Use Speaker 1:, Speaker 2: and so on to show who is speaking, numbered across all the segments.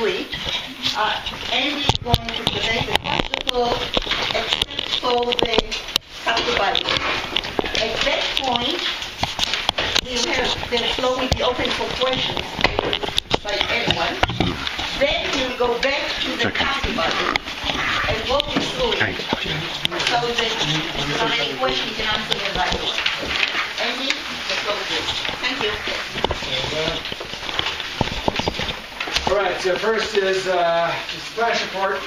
Speaker 1: week. Andy is going to present the practical expense for the capital budget. At that point, the floor will be open for questions by anyone. Then we'll go back to the capital budget and walk you through it. So that if you have any questions, you can answer them right away. Andy, the floor is yours. Thank you.
Speaker 2: All right, so first is just a flash report.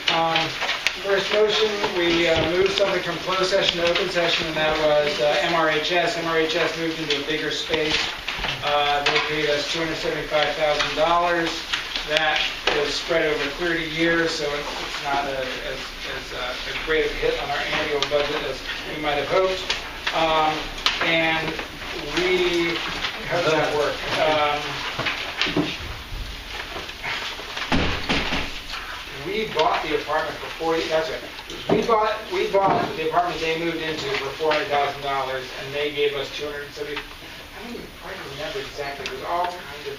Speaker 2: First motion, we moved something from closed session to open session, and that was MRHS. MRHS moved into a bigger space. They paid us $275,000. That was spread over 30 years, so it's not as great a hit on our annual budget as we might have hoped. And how does that work? We bought the apartment for that's right. We bought the apartment they moved into for $400,000, and they gave us $270,000. I don't even quite remember exactly. It was all kind of.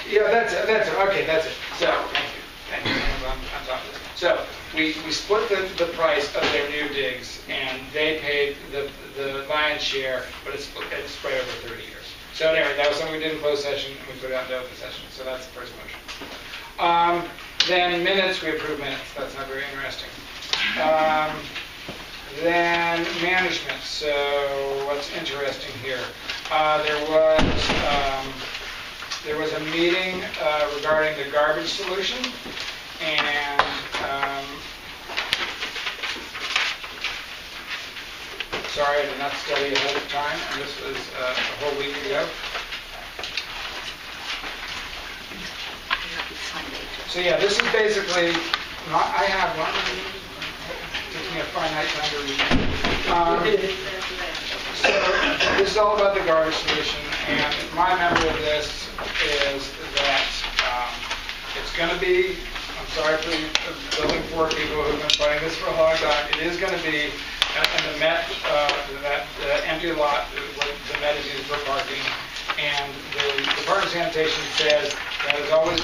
Speaker 2: Yeah, that's it. Okay, that's it. So, thank you. On top of this. So, we split the price of their new digs, and they paid the lion's share, but it's spread over 30 years. So anyway, that was something we did in closed session, and we put it out into open session. So that's the first motion. Then minutes, we approve minutes. That's not very interesting. Then management. So what's interesting here? There was a meeting regarding the garbage solution, and sorry, I did not study ahead of time, and this was a whole week ago. So yeah, this is basically, I have one, it took me a finite time to read. So this is all about the garbage solution, and my memory of this is that it's going to be, I'm sorry for the building floor people who've been fighting this for a long time, it is going to be in the Met, that empty lot, what the Met is used for parking, and the Department of Sanitation says that is always,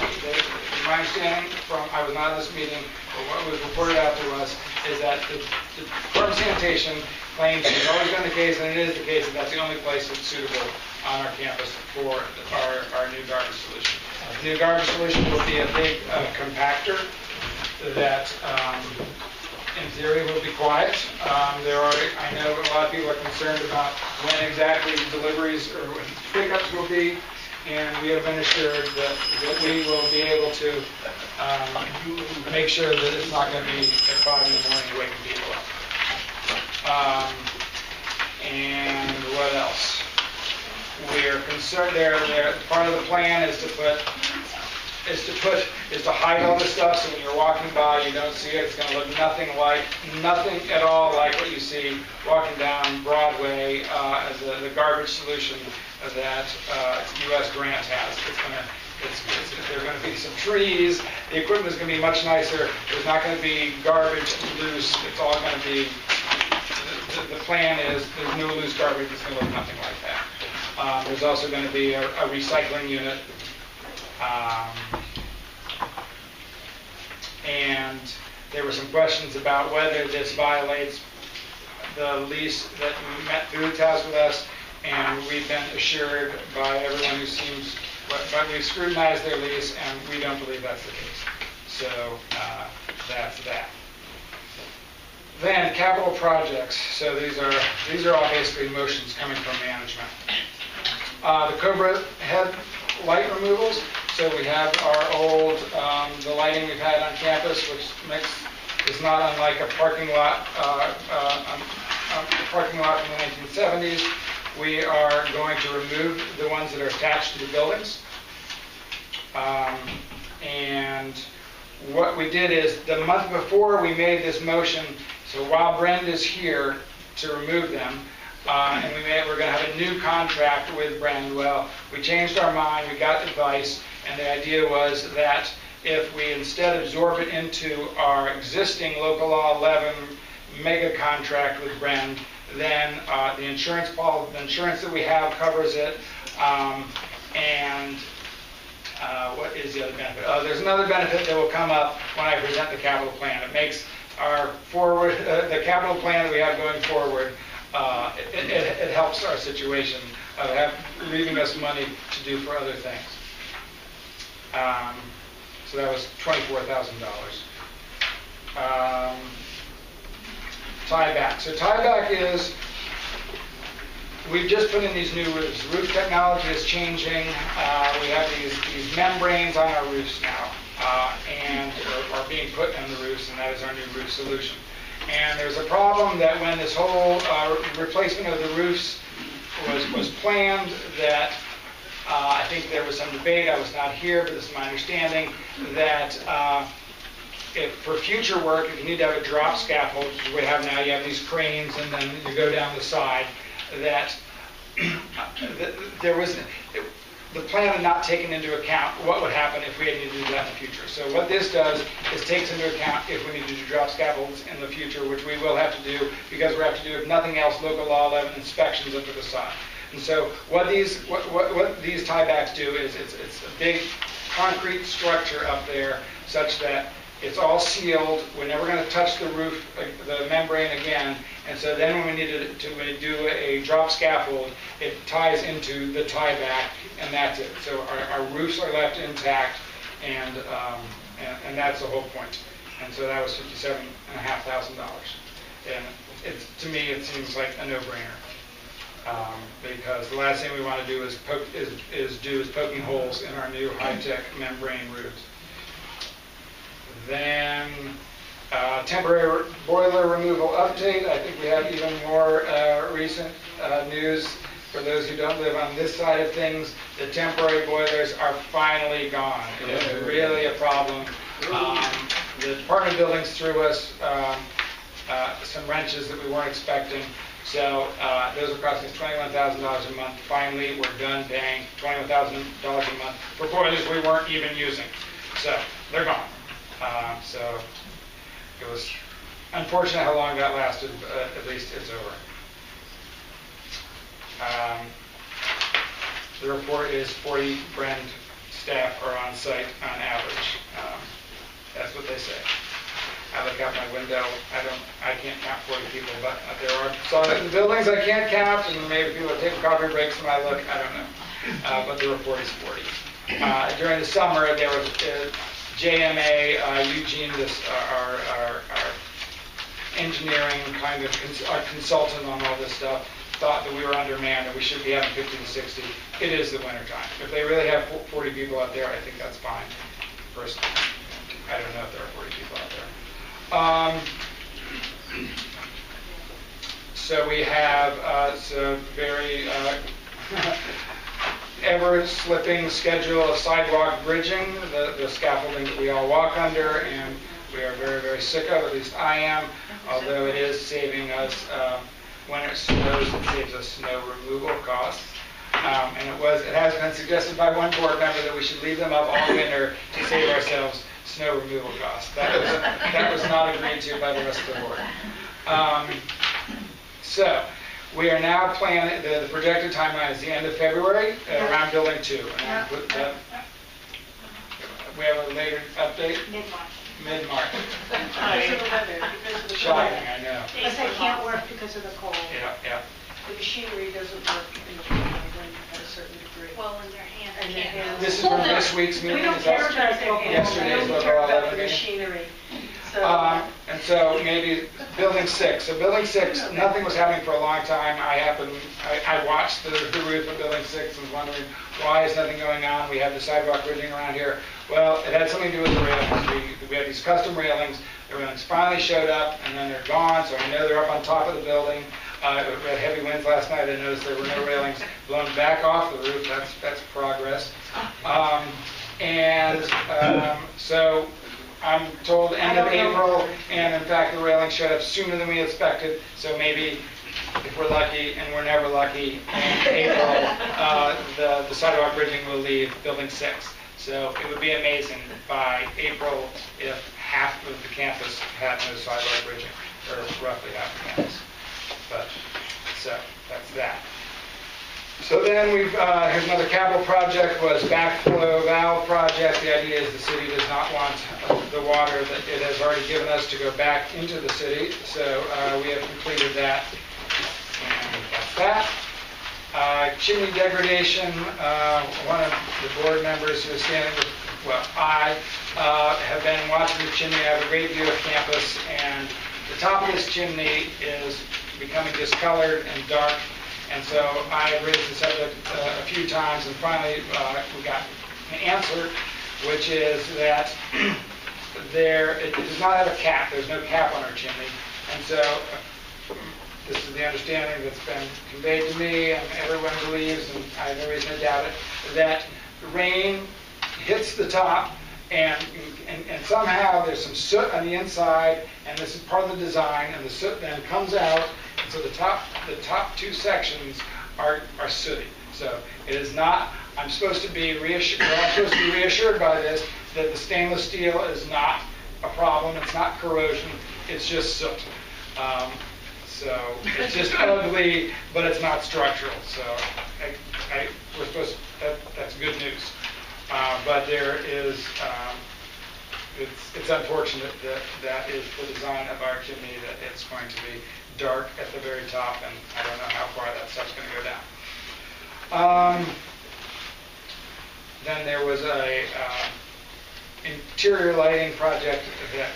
Speaker 2: my understanding from, I was not at this meeting, but what was reported out to us is that the Department of Sanitation claims it's always been the case, and it is the case, that that's the only place that's suitable on our campus for our new garbage solution. The new garbage solution will be a big compactor that in theory will be quiet. I know a lot of people are concerned about when exactly deliveries or when pickups will be, and we have been assured that we will be able to make sure that it's not going to be at 5 in the morning waking people up. And what else? We are concerned part of the plan is to hide all this stuff, so when you're walking by, you don't see it. It's going to look nothing at all like what you see walking down Broadway as the garbage solution that U.S. Grant has. There are going to be some trees. The equipment is going to be much nicer. There's not going to be garbage loose. It's all going to be. The plan is there's no loose garbage. It's going to look nothing like that. There's also going to be a recycling unit. And there were some questions about whether this violates the lease that Met Foods has with us, and we've been assured by everyone who seems, but we've scrutinized their lease, and we don't believe that's the case. So that's that. Then capital projects. So these are all basically motions coming from management. The Cobra head light removals. So we have our old, the lighting we've had on campus, which is not unlike a parking lot from the 1970s. We are going to remove the ones that are attached to the buildings. And what we did is the month before we made this motion, so while Brenda's here to remove them, and we're going to have a new contract with Brand. Well, we changed our mind, we got advice, and the idea was that if we instead absorb it into our existing Local Law 11 mega contract with Brand, then the insurance that we have covers it, and is the other benefit? There's another benefit that will come up when I present the capital plan. It makes our forward, the capital plan that we have going forward, it helps our situation of leaving us money to do for other things. So that was $24,000. Tieback. So tieback is, we've just put in these new roofs. Roof technology is changing. We have these membranes on our roofs now, and are being put in the roofs, and that is our new roof solution. And there's a problem that when this whole replacement of the roofs was planned, that I think there was some debate. I was not here, but this is my understanding, that if for future work, if you need to have a drop scaffold, which we have now, you have these cranes and then you go down the side, that there was, the plan had not taken into account what would happen if we had to do that in the future. So what this does is takes into account if we need to do drop scaffolds in the future, which we will have to do, because we have to do, if nothing else, local law 11 inspections up to the side. And so what these tiebacks do is it's a big concrete structure up there such that it's all sealed. We're never going to touch the roof, the membrane again. And so then when we need to do a drop scaffold, it ties into the tieback, and that's it. So our roofs are left intact, and that's the whole point. And so that was $57,500. And to me, it seems like a no-brainer. Because the last thing we want to do is poking holes in our new high-tech membrane roofs. Then temporary boiler removal update. I think we have even more recent news for those who don't live on this side of things. The temporary boilers are finally gone. It was really a problem. The Department of Buildings threw us some wrenches that we weren't expecting. So those are costing us $21,000 a month. Finally, we're done paying $21,000 a month for boilers we weren't even using. So they're gone. So it was unfortunate how long that lasted, but at least it's over. The report is 40 Brand staff are on site on average. That's what they say. I look out my window. I can't count 40 people, but there are some buildings I can't count, and maybe people are taking coffee breaks when I look. I don't know. But the report is 40. During the summer, there was JMA, Eugene, our engineering kind of our consultant on all this stuff, thought that we were undermanned and we should be having 50 to 60. It is the winter time. If they really have 40 people out there, I think that's fine. Personally, I don't know if there are 40 people out there. So we have some very ever-slipping schedule of sidewalk bridging, the scaffolding that we all walk under, and we are very, very sick of, at least I am, although it is saving us, when it snows, it saves us snow removal costs. And it has been suggested by one board member that we should leave them up all winter to save ourselves snow removal costs. That was not agreed to by the rest of the board. So we are now planning, the projected timeline is the end of February, around building 2. And I put that, we have a later update? Mid-March. Shocking, I know.
Speaker 3: Because they can't work because of the cold.
Speaker 2: Yeah.
Speaker 3: The machinery doesn't work in the cold at a certain degree.
Speaker 4: Well, in their hands,
Speaker 3: And
Speaker 4: they
Speaker 3: their
Speaker 4: can't.
Speaker 3: hands.
Speaker 2: This is from this week's meeting.
Speaker 3: We don't
Speaker 2: is
Speaker 3: care
Speaker 2: that-
Speaker 3: about their hands. We
Speaker 2: Yesterday's
Speaker 3: only
Speaker 2: local
Speaker 3: care about the
Speaker 2: meeting.
Speaker 3: machinery. So,
Speaker 2: And so maybe building 6. So building 6, nothing was happening for a long time. I watched the roof of building 6 and was wondering why is nothing going on. We have the sidewalk bridging around here. Well, it had something to do with the railings. We had these custom railings. The railings finally showed up and then they're gone. So I know they're up on top of the building. We had heavy winds last night. I noticed there were no railings blown back off the roof. That's progress. So I'm told end of April, and in fact the railing showed up sooner than we expected, so maybe if we're lucky, and we're never lucky, in April, the sidewalk bridging will leave building 6. So it would be amazing by April if half of the campus had no sidewalk bridging, or roughly half the campus. But, so that's that. So then here's another capital project, was backflow valve project. The idea is the city does not want the water that it has already given us to go back into the city, so we have completed that. And that's that. Chimney degradation, one of the board members who is standing with, well, I have been watching the chimney. I have a great view of campus, and the top of this chimney is becoming discolored and dark, and so I have raised the subject a few times, and finally we got an answer, which is that it does not have a cap. There's no cap on our chimney, and so this is the understanding that's been conveyed to me, and everyone believes, and I have no reason to doubt it, that rain hits the top, and somehow there's some soot on the inside, and this is part of the design, and the soot then comes out, and so the top two sections are sooty. So it is not. I'm supposed to be reassured by this that the stainless steel is not a problem. It's not corrosion. It's just soot. So it's just ugly, but it's not structural. So we're supposed to, that's good news. But there is, it's unfortunate that is the design of our chimney, that it's going to be dark at the very top, and I don't know how far that stuff's going to go down. Then there was a interior lighting project that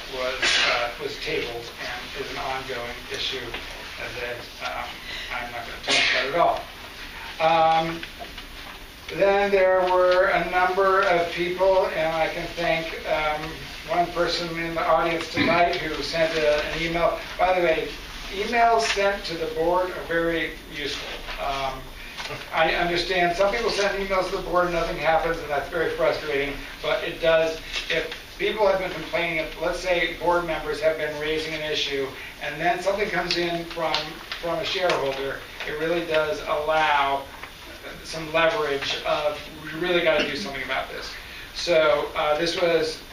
Speaker 2: was tabled and is an ongoing issue that I'm not going to talk about at all. Then there were a number of people, and I can thank one person in the audience tonight who sent an email. By the way, emails sent to the board are very useful. I understand some people send emails to the board and nothing happens, and that's very frustrating, but it does. If people have been complaining, let's say board members have been raising an issue, and then something comes in from a shareholder, it really does allow some leverage of, we really got to do something about this. So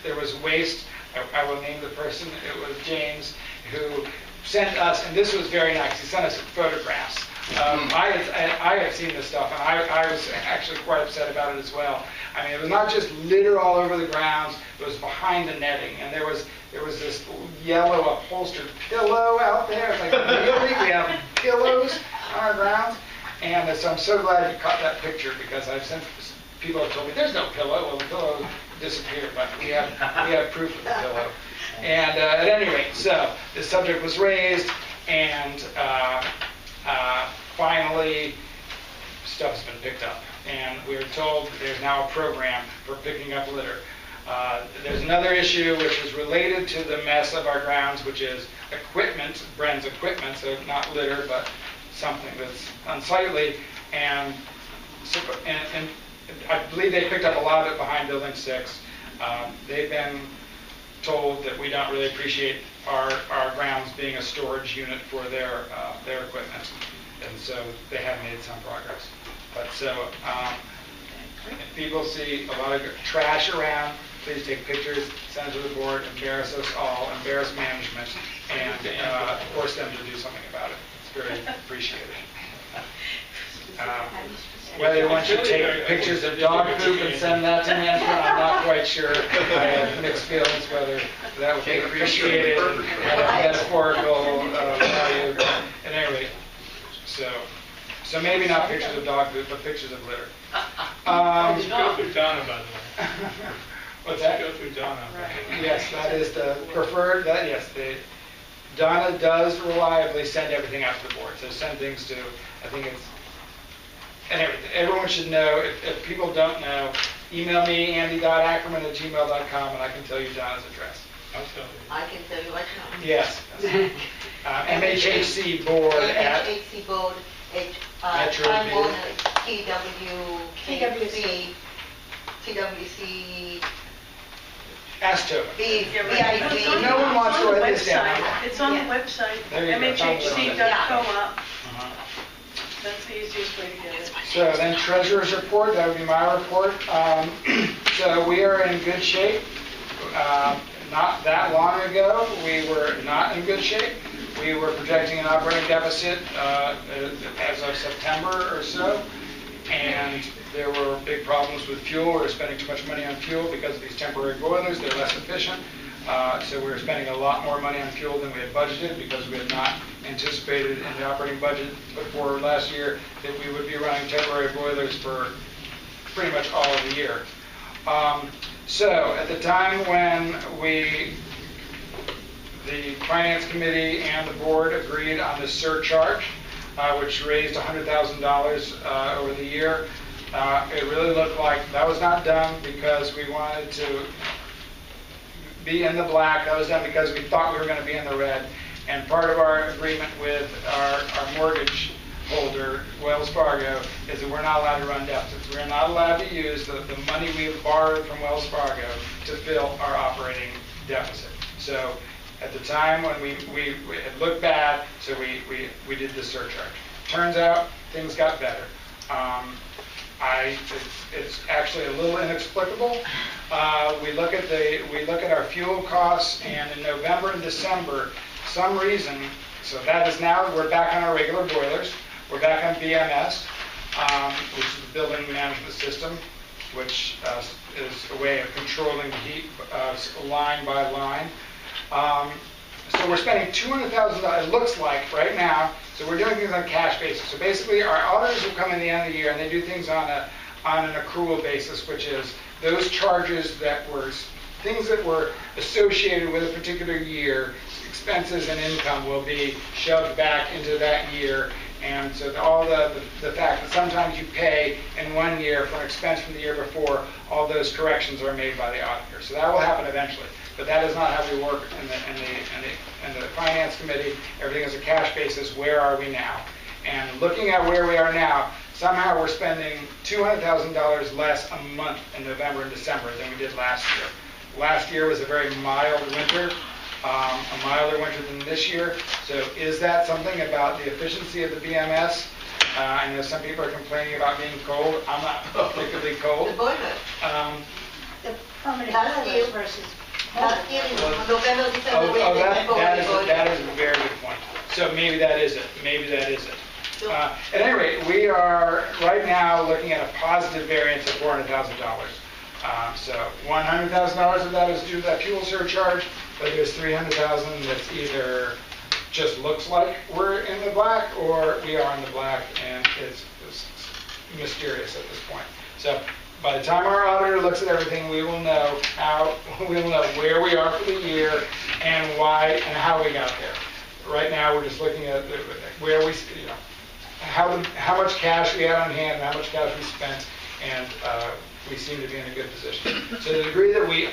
Speaker 2: there was waste. I will name the person. It was James, who sent us, and this was very nice. He sent us photographs. I have seen this stuff, and I was actually quite upset about it as well. I mean, it was not just litter all over the grounds. It was behind the netting, and there was this yellow upholstered pillow out there. It's like, really? We have pillows on our grounds? And so I'm so glad you caught that picture, because people have told me there's no pillow. Well, the pillow disappeared, but we have proof of the pillow. And at any rate, so the subject was raised, and finally stuff's been picked up. And we were told there's now a program for picking up litter. There's another issue which is related to the mess of our grounds, which is equipment, Bren's equipment, so not litter, but something that's unsightly, and I believe they picked up a lot of it behind Building 6. They've been told that we don't really appreciate our grounds being a storage unit for their equipment, and so they have made some progress. But so if people see a lot of trash around, please take pictures, send it to the board, embarrass us all, embarrass management, and force them to do something about it. It's very appreciated. Whether you want to take pictures of dog poop and send that to me, I'm not quite sure. I have mixed feelings whether that would be appreciated and have a metaphorical value. At any rate, so maybe not pictures of dog poop, but pictures of litter.
Speaker 4: Go through Donna, by the way.
Speaker 2: What's that?
Speaker 4: Go through Donna.
Speaker 2: Right. Yes, that is the preferred. Donna does reliably send everything out to the board. So send things to, I think it's, and everyone should know. If people don't know, email me, andy.ackerman@gmail.com, and I can tell you Donna's address.
Speaker 1: I can tell you right now.
Speaker 2: Yes. MHHC board at
Speaker 1: MHHC board at
Speaker 2: Metro
Speaker 1: Time
Speaker 2: Bid.
Speaker 1: Warner TWC
Speaker 2: Aston.
Speaker 1: BIC.
Speaker 2: No one wants to write this down.
Speaker 3: It's on the website,
Speaker 2: There you go.
Speaker 3: mhhc.co-op. That's the easiest way to get it.
Speaker 2: So then treasurer's report, that would be my report. So we are in good shape. Not that long ago, we were not in good shape. We were projecting an operating deficit as of September or so. and there were big problems with fuel. We were spending too much money on fuel because of these temporary boilers. They're less efficient. So we were spending a lot more money on fuel than we had budgeted because we had not anticipated in the operating budget before last year that we would be running temporary boilers for pretty much all of the year. So at the time when the Finance Committee and the board agreed on this surcharge, which raised $100,000 over the year, it really looked like that was not done because we wanted to be in the black. That was done because we thought we were going to be in the red. And part of our agreement with our mortgage holder, Wells Fargo, is that we're not allowed to run deficits. We're not allowed to use the money we have borrowed from Wells Fargo to fill our operating deficit. So at the time when we it looked bad, so we did the surcharge. Turns out things got better. It's actually a little inexplicable. We look at our fuel costs, and in November and December, some reason, so that is now we're back on our regular boilers. We're back on BMS, which is the building management system, which is a way of controlling the heat line by line. So we're spending $200,000, it looks like, right now. So we're doing things on a cash basis. So basically, our auditors will come in the end of the year, and they do things on an accrual basis, which is those charges that were things that were associated with a particular year, expenses and income will be shoved back into that year. And so all the fact that sometimes you pay in one year for an expense from the year before, all those corrections are made by the auditor. So that will happen eventually. But that is not how we work in the Finance Committee. Everything is a cash basis. Where are we now? And looking at where we are now, somehow we're spending $200,000 less a month in November and December than we did last year. Last year was a very mild winter, a milder winter than this year. So is that something about the efficiency of the BMS? I know some people are complaining about being cold. I'm not particularly cold.
Speaker 1: The boiler.
Speaker 3: The permanent
Speaker 1: Last year-
Speaker 3: boilers versus.
Speaker 1: Last year in November, December, we
Speaker 2: that is a very good point. So maybe that is it. Maybe that is it.
Speaker 1: Sure.
Speaker 2: At any rate, we are right now looking at a positive variance of $400,000. So $100,000 of that is due to that fuel surcharge, but there's $300,000 that's either just looks like we're in the black or we are in the black, and it's mysterious at this point. So by the time our auditor looks at everything, we will know where we are for the year and why and how we got there. Right now, we're just looking at where we, how much cash we had on hand and how much cash we spent, and we seem to be in a good position. So to the degree that we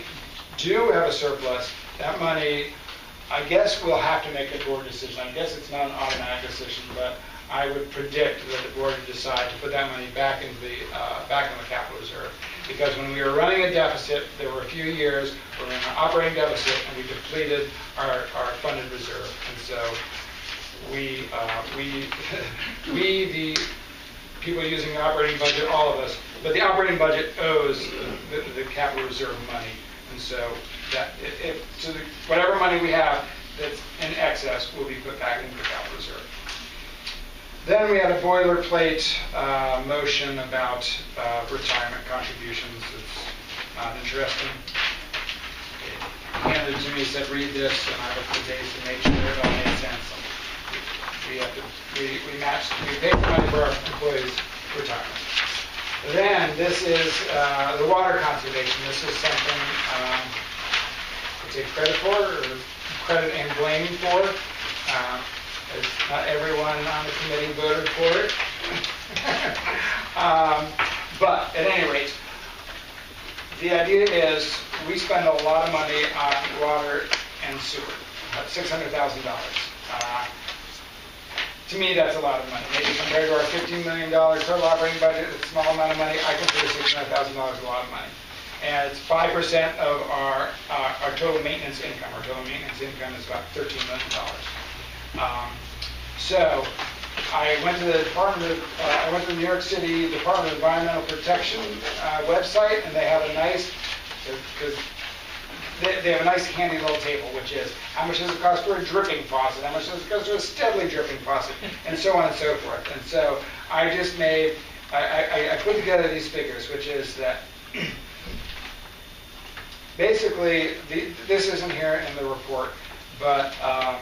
Speaker 2: do have a surplus, that money, I guess we'll have to make a board decision. I guess it's not an automatic decision, but I would predict that the board would decide to put that money back into the capital reserve. Because when we were running a deficit, there were a few years where we were in an operating deficit and we depleted our funded reserve. And so we the people using the operating budget, all of us, but the operating budget owes the capital reserve money. And so that whatever money we have that's in excess will be put back into the capital reserve. Then we had a boilerplate motion about retirement contributions. It's not interesting. He handed it to me, said, read this, and I looked at the dates and made sure it all made sense. We pay the money for our employees' retirement. Then this is the water conservation. This is something to take credit for, or credit and blame for. Not everyone on the committee voted for it. But at any rate, the idea is we spend a lot of money on water and sewer, $600,000. To me, that's a lot of money. Maybe compared to our $15 million total operating budget, it's a small amount of money. I consider $600,000 a lot of money. And it's 5% of our total maintenance income. Our total maintenance income is about $13 million. So I went to the New York City Department of Environmental Protection website, and they have a nice, they have a nice handy little table, which is how much does it cost for a dripping faucet, how much does it cost for a steadily dripping faucet, and so on and so forth. And so I just made I put together these figures, which is that basically, this isn't here in the report, but, oh,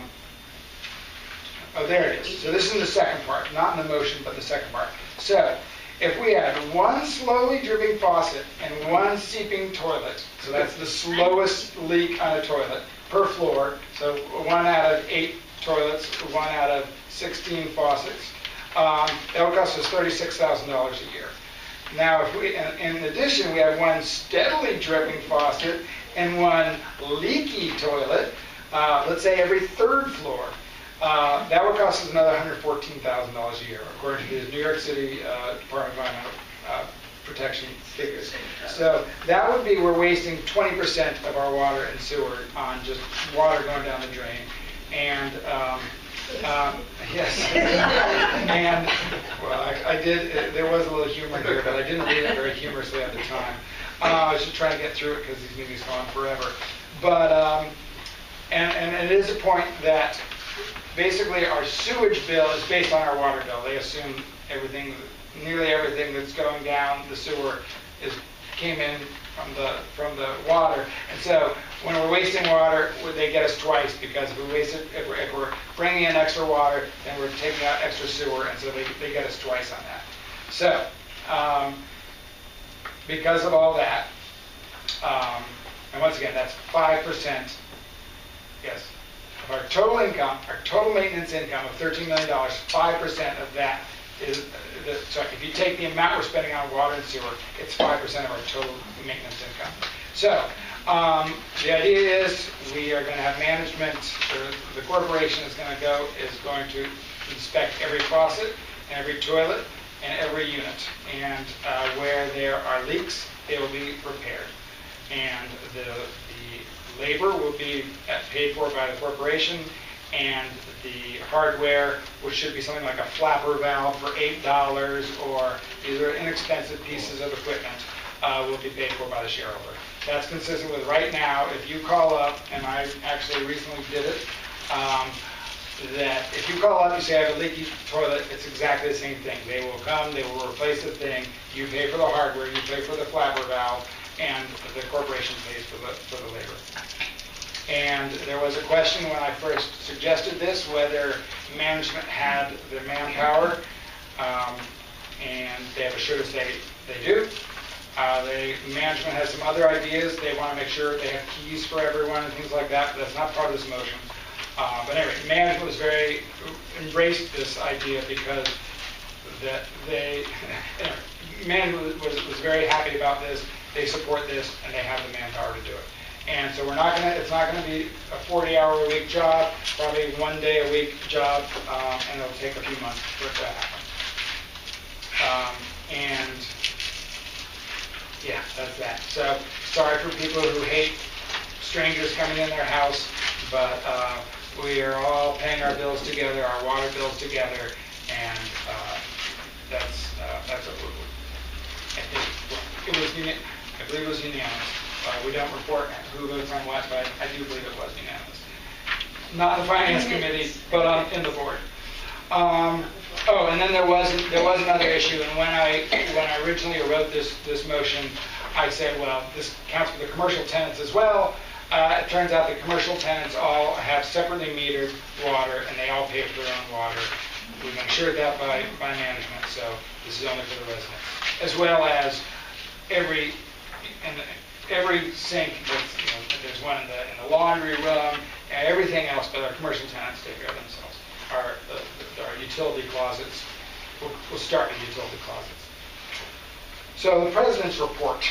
Speaker 2: there it is. So this is in the second part, not in the motion, but the second part. So if we had one slowly dripping faucet and one seeping toilet, so that's the slowest leak on a toilet per floor, so 1 out of 8 toilets, 1 out of 16 faucets, that would cost us $36,000 a year. Now, if we, in addition, we have one steadily dripping faucet and one leaky toilet, let's say every 3rd floor, that would cost us another $114,000 a year, according to the New York City Department of Environmental Protection figures. So that would be, we're wasting 20% of our water and sewer on just water going down the drain. And yes, and well, I did. There was a little humor here, but I didn't read it very humorously at the time. I was just trying to get through it because these movies go on forever. But and it is a point that basically our sewage bill is based on our water bill. They assume everything, nearly everything that's going down the sewer came in from the water. And so when we're wasting water, they get us twice, because if we waste it, if we're bringing in extra water, then we're taking out extra sewer, and so they get us twice on that. So because of all that, and once again, that's 5%, yes, of our total income, our total maintenance income of $13 million, 5% of that is, so if you take the amount we're spending on water and sewer, it's 5% of our total maintenance income. So the idea is we are going to have management, the corporation is going to inspect every faucet and every toilet and every unit. And where there are leaks, they will be repaired. And the labor will be paid for by the corporation, and the hardware, which should be something like a flapper valve for $8, or these are inexpensive pieces of equipment, will be paid for by the shareholder. That's consistent with right now. If you call up, and I actually recently did it, that if you call up and say I have a leaky toilet, it's exactly the same thing. They will come, they will replace the thing, you pay for the hardware, you pay for the flapper valve, and the corporation pays for the labor. And there was a question when I first suggested this, whether management had the manpower, and they have assured us they do. Management has some other ideas. They want to make sure they have keys for everyone and things like that, but that's not part of this motion. But anyway, management was embraced this idea, because management was very happy about this. They support this, and they have the manpower to do it. And so it's not going to be a 40-hour-a-week job, probably 1 day a week job, and it'll take a few months for it to happen. And yeah, that's that. So sorry for people who hate strangers coming in their house, but we are all paying our bills together, our water bills together, and that's what I believe it was unanimous. We don't report who votes on what, but I do believe it was unanimous. Not in the finance committee, but in the board. Oh, and then there was another issue. And when I originally wrote this motion, I said, well, this counts for the commercial tenants as well. It turns out the commercial tenants all have separately metered water, and they all pay for their own water. We've assured that by management, so this is only for the residents, as well as every sink. There's one in the laundry room, and everything else. But our commercial tenants take care of themselves. Our utility closets. We'll start with utility closets. So the president's report.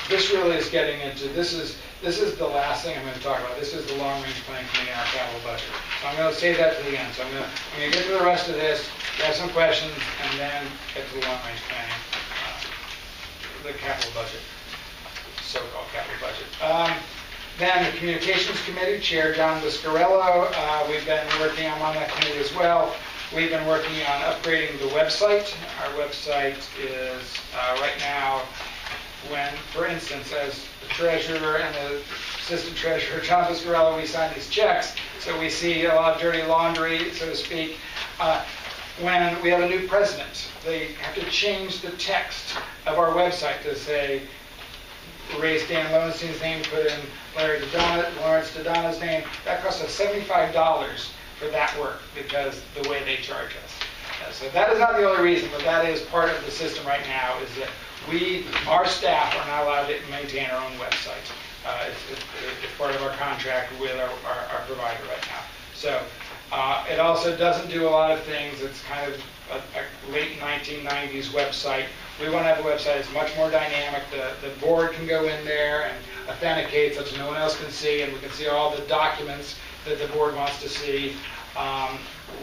Speaker 2: This really is getting into, this is the last thing I'm going to talk about. This is the long-range plan committee and our capital budget. So I'm going to save that to the end. So I'm going to get to the rest of this, have some questions, and then get to the long-range planning, the capital budget, so-called capital budget. Then the communications committee, Chair John Viscarello. We've been working on that committee as well. We've been working on upgrading the website. Our website is right now when, for instance, as the treasurer and the assistant treasurer, John Piscarello, we sign these checks, so we see a lot of dirty laundry, so to speak. When we have a new president, they have to change the text of our website to say, erase Dan Lowenstein's name, put in Lawrence Dodonna's name. That costs us $75 for that work because the way they charge us. So that is not the only reason, but that is part of the system right now, is that our staff are not allowed to maintain our own website. It's part of our contract with our provider right now. So it also doesn't do a lot of things. It's kind of a late 1990s website. We want to have a website that's much more dynamic. The board can go in there and authenticate such no one else can see, and we can see all the documents that the board wants to see.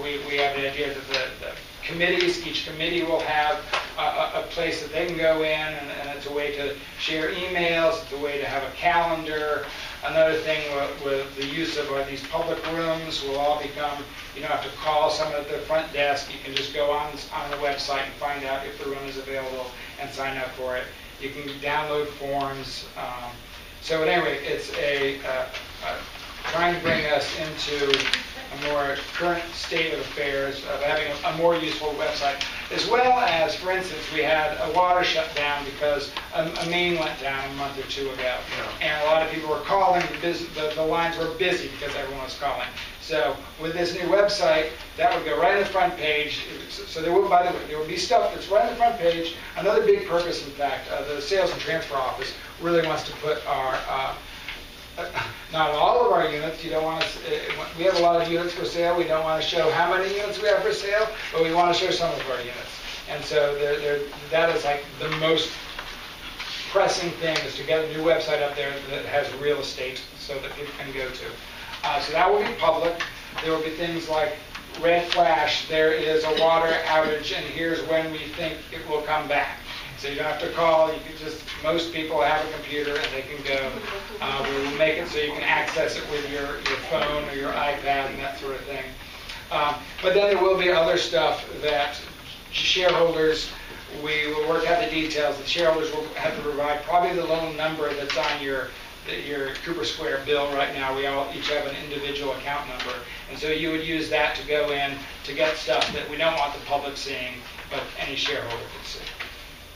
Speaker 2: We have the idea that the committees, each committee will have a place that they can go in, and it's a way to share emails, it's a way to have a calendar. Another thing with the use of these public rooms will all become, you don't have to call someone at the front desk. You can just go on the website and find out if the room is available and sign up for it. You can download forms. So at any rate, it's trying to bring us into a more current state of affairs, of having a more useful website, as well as, for instance, we had a water shut down because a main went down a month or two ago, and a lot of people were calling. The lines were busy because everyone was calling. So with this new website, that would go right on the front page. So there would, by the way, there would be stuff that's right on the front page. Another big purpose, in fact, the sales and transfer office really wants to put our not all of our units. You don't want to. We have a lot of units for sale. We don't want to show how many units we have for sale, but we want to show some of our units. And so that is like the most pressing thing, is to get a new website up there that has real estate so that people can go to. So that will be public. There will be things like red flash. There is a water outage, and here's when we think it will come back. So you don't have to call. You can just, most people have a computer and they can go. We will make it so you can access it with your phone or your iPad and that sort of thing. But then there will be other stuff that shareholders, we will work out the details. The shareholders will have to provide probably the loan number that's on your Cooper Square bill right now. We all each have an individual account number. And so you would use that to go in to get stuff that we don't want the public seeing, but any shareholder can see.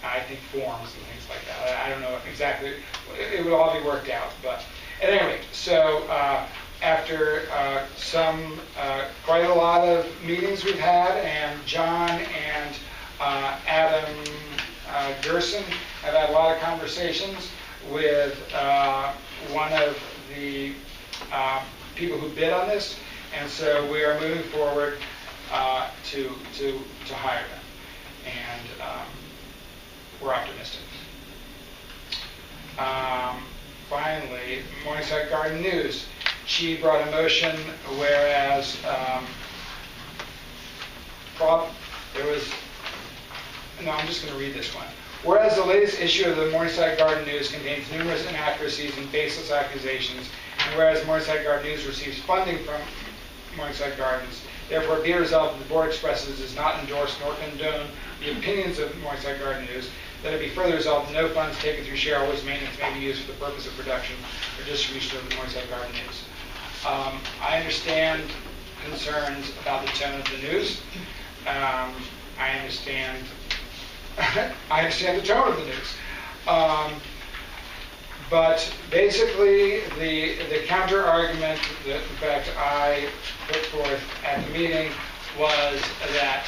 Speaker 2: I think forms and things like that. I don't know exactly. It would all be worked out. But at any rate, so after quite a lot of meetings we've had, and John and Adam Gerson have had a lot of conversations with one of the people who bid on this, and so we are moving forward to hire them. And we're optimistic. Finally, Morningside Garden News. She brought a motion, whereas I'm just going to read this one. Whereas the latest issue of the Morningside Garden News contains numerous inaccuracies and baseless accusations, and whereas Morningside Garden News receives funding from Morningside Gardens, therefore be resolved that the board expresses does not endorse nor condone the opinions of Morningside Garden News, that it be further resolved that no funds taken through shareholders' maintenance may be used for the purpose of production or distribution of the Morningside Garden News. I understand concerns about the tone of the news. I understand the tone of the news. But basically, the counter argument that, in fact, I put forth at the meeting was that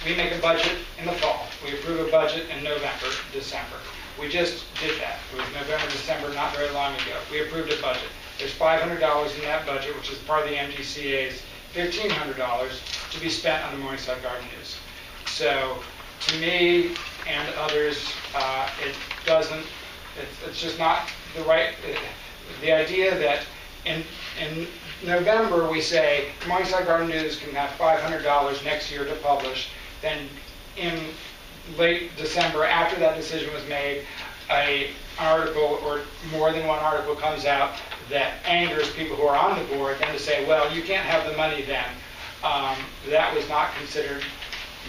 Speaker 2: we make a budget in the fall. We approve a budget in November, December. We just did that. It was November, December, not very long ago. We approved a budget. There's $500 in that budget, which is part of the MGCA's $1,500 to be spent on the Morningside Garden News. So, to me and others, it's just not the right, the idea that in November we say Morningside Garden News can have $500 next year to publish, then in late December, after that decision was made, an article or more than one article comes out that angers people who are on the board, then to say, well, you can't have the money then. That was not considered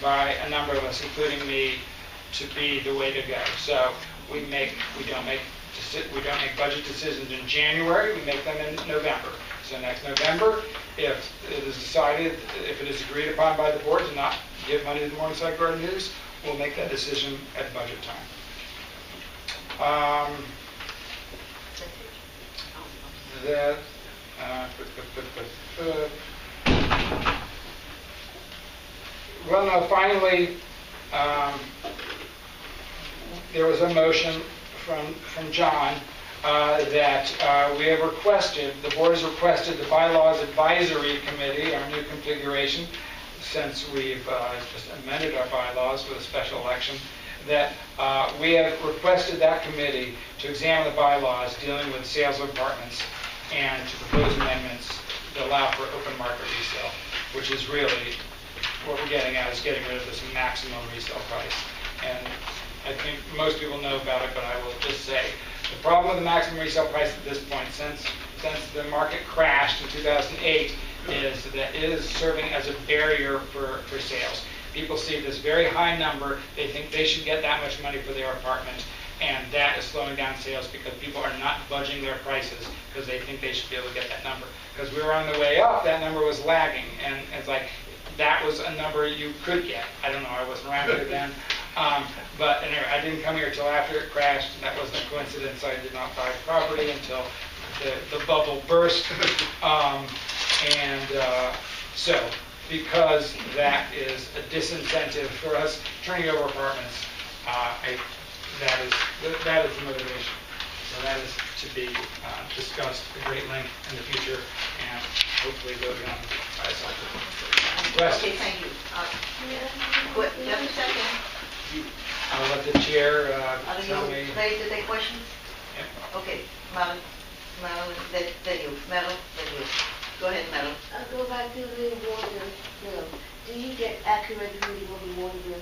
Speaker 2: by a number of us, including me, to be the way to go. So we don't make budget decisions in January, we make them in November. So next November, if it is decided, if it is agreed upon by the board to not give money to the Morningside Garden News, we'll make that decision at budget time. Well, no, finally, there was a motion from John that we have requested, the board has requested the Bylaws Advisory Committee, our new configuration, since we've just amended our bylaws with a special election, that we have requested that committee to examine the bylaws dealing with sales of apartments and to propose amendments that allow for open market resale, which is really what we're getting at, is getting rid of this maximum resale price. And I think most people know about it, but I will just say, the problem with the maximum resale price at this point, since the market crashed in 2008, is that it is serving as a barrier for sales. People see this very high number, they think they should get that much money for their apartment, and that is slowing down sales because people are not budging their prices because they think they should be able to get that number. Because we were on the way up, that number was lagging, and it's like, that was a number you could get. I don't know, I wasn't around here then. But anyway, I didn't come here till after it crashed, and that wasn't a coincidence. I did not buy property until the bubble burst. So, because that is a disincentive for us turning over apartments, that is the motivation. So that is to be discussed at great length in the future, and hopefully voted on by a
Speaker 1: Okay, thank you. Wait, just a second.
Speaker 2: I'll let the chair
Speaker 1: Are
Speaker 2: tell
Speaker 1: you
Speaker 2: me.
Speaker 1: ready to take questions?
Speaker 2: Yeah.
Speaker 1: Okay, Madeline, then you. Meryl, then you. Go ahead, Meryl.
Speaker 5: I'll go back to the water bill. Do you get accurate reading of the water bill?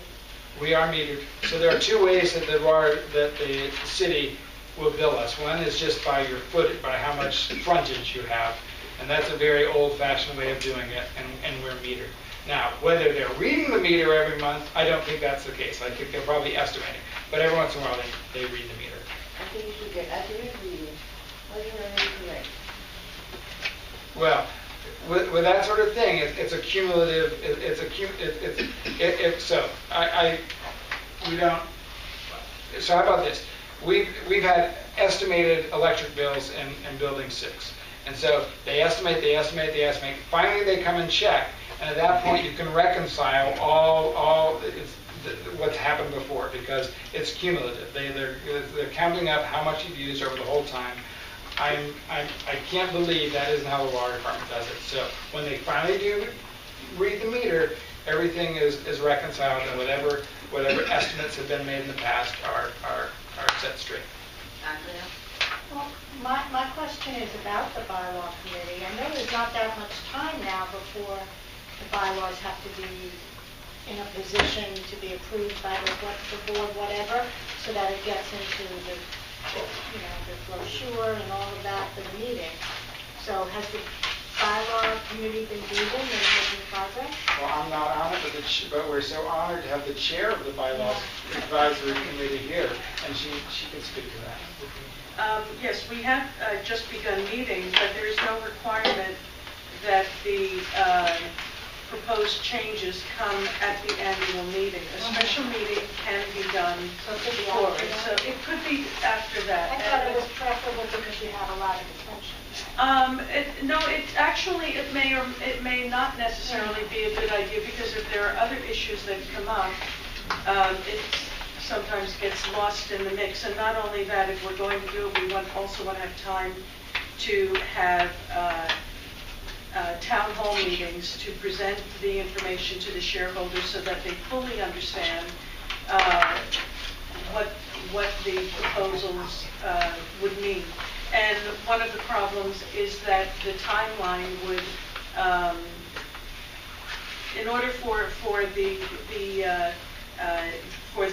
Speaker 2: We are metered. So there are two ways that the city will bill us. One is just by your foot, by how much frontage you have. And that's a very old-fashioned way of doing it, and we're metered. Now, whether they're reading the meter every month, I don't think that's the case. I think they're probably estimating. But every once in a while, they read the meter.
Speaker 5: I think you should get accurate reading. Or you are incorrect.
Speaker 2: Well, with that sort of thing, it's a cumulative. We don't. So how about this? We've had estimated electric bills in Building 6, and so they estimate. Finally, they come and check, and at that point, you can reconcile all what's happened before because it's cumulative. They're counting up how much you've used over the whole time. I can't believe that isn't how the water department does it. So when they finally do read the meter, everything is reconciled, and whatever estimates have been made in the past are set straight.
Speaker 1: Andrea?
Speaker 6: Well, my question is about the bylaw committee. I know there's not that much time now before the bylaws have to be in a position to be approved by the board, whatever, so that it gets into the brochure and all of that for the meeting. So has the bylaw committee been moving and making progress?
Speaker 2: Well, I'm not on it, but we're so honored to have the chair of the bylaws advisory committee here, and she can speak to that.
Speaker 3: Yes, we have just begun meeting, but there is no requirement that the proposed changes come at the annual meeting. A special meeting can be done before it, so it could be after that.
Speaker 6: I thought it was preferable because you have a lot of attention.
Speaker 3: It may not necessarily be a good idea because if there are other issues that come up, it sometimes gets lost in the mix. And not only that, if we're going to do it, we also want to have time to have town hall meetings to present the information to the shareholders so that they fully understand what the proposals would mean. And one of the problems is that the timeline would, in order for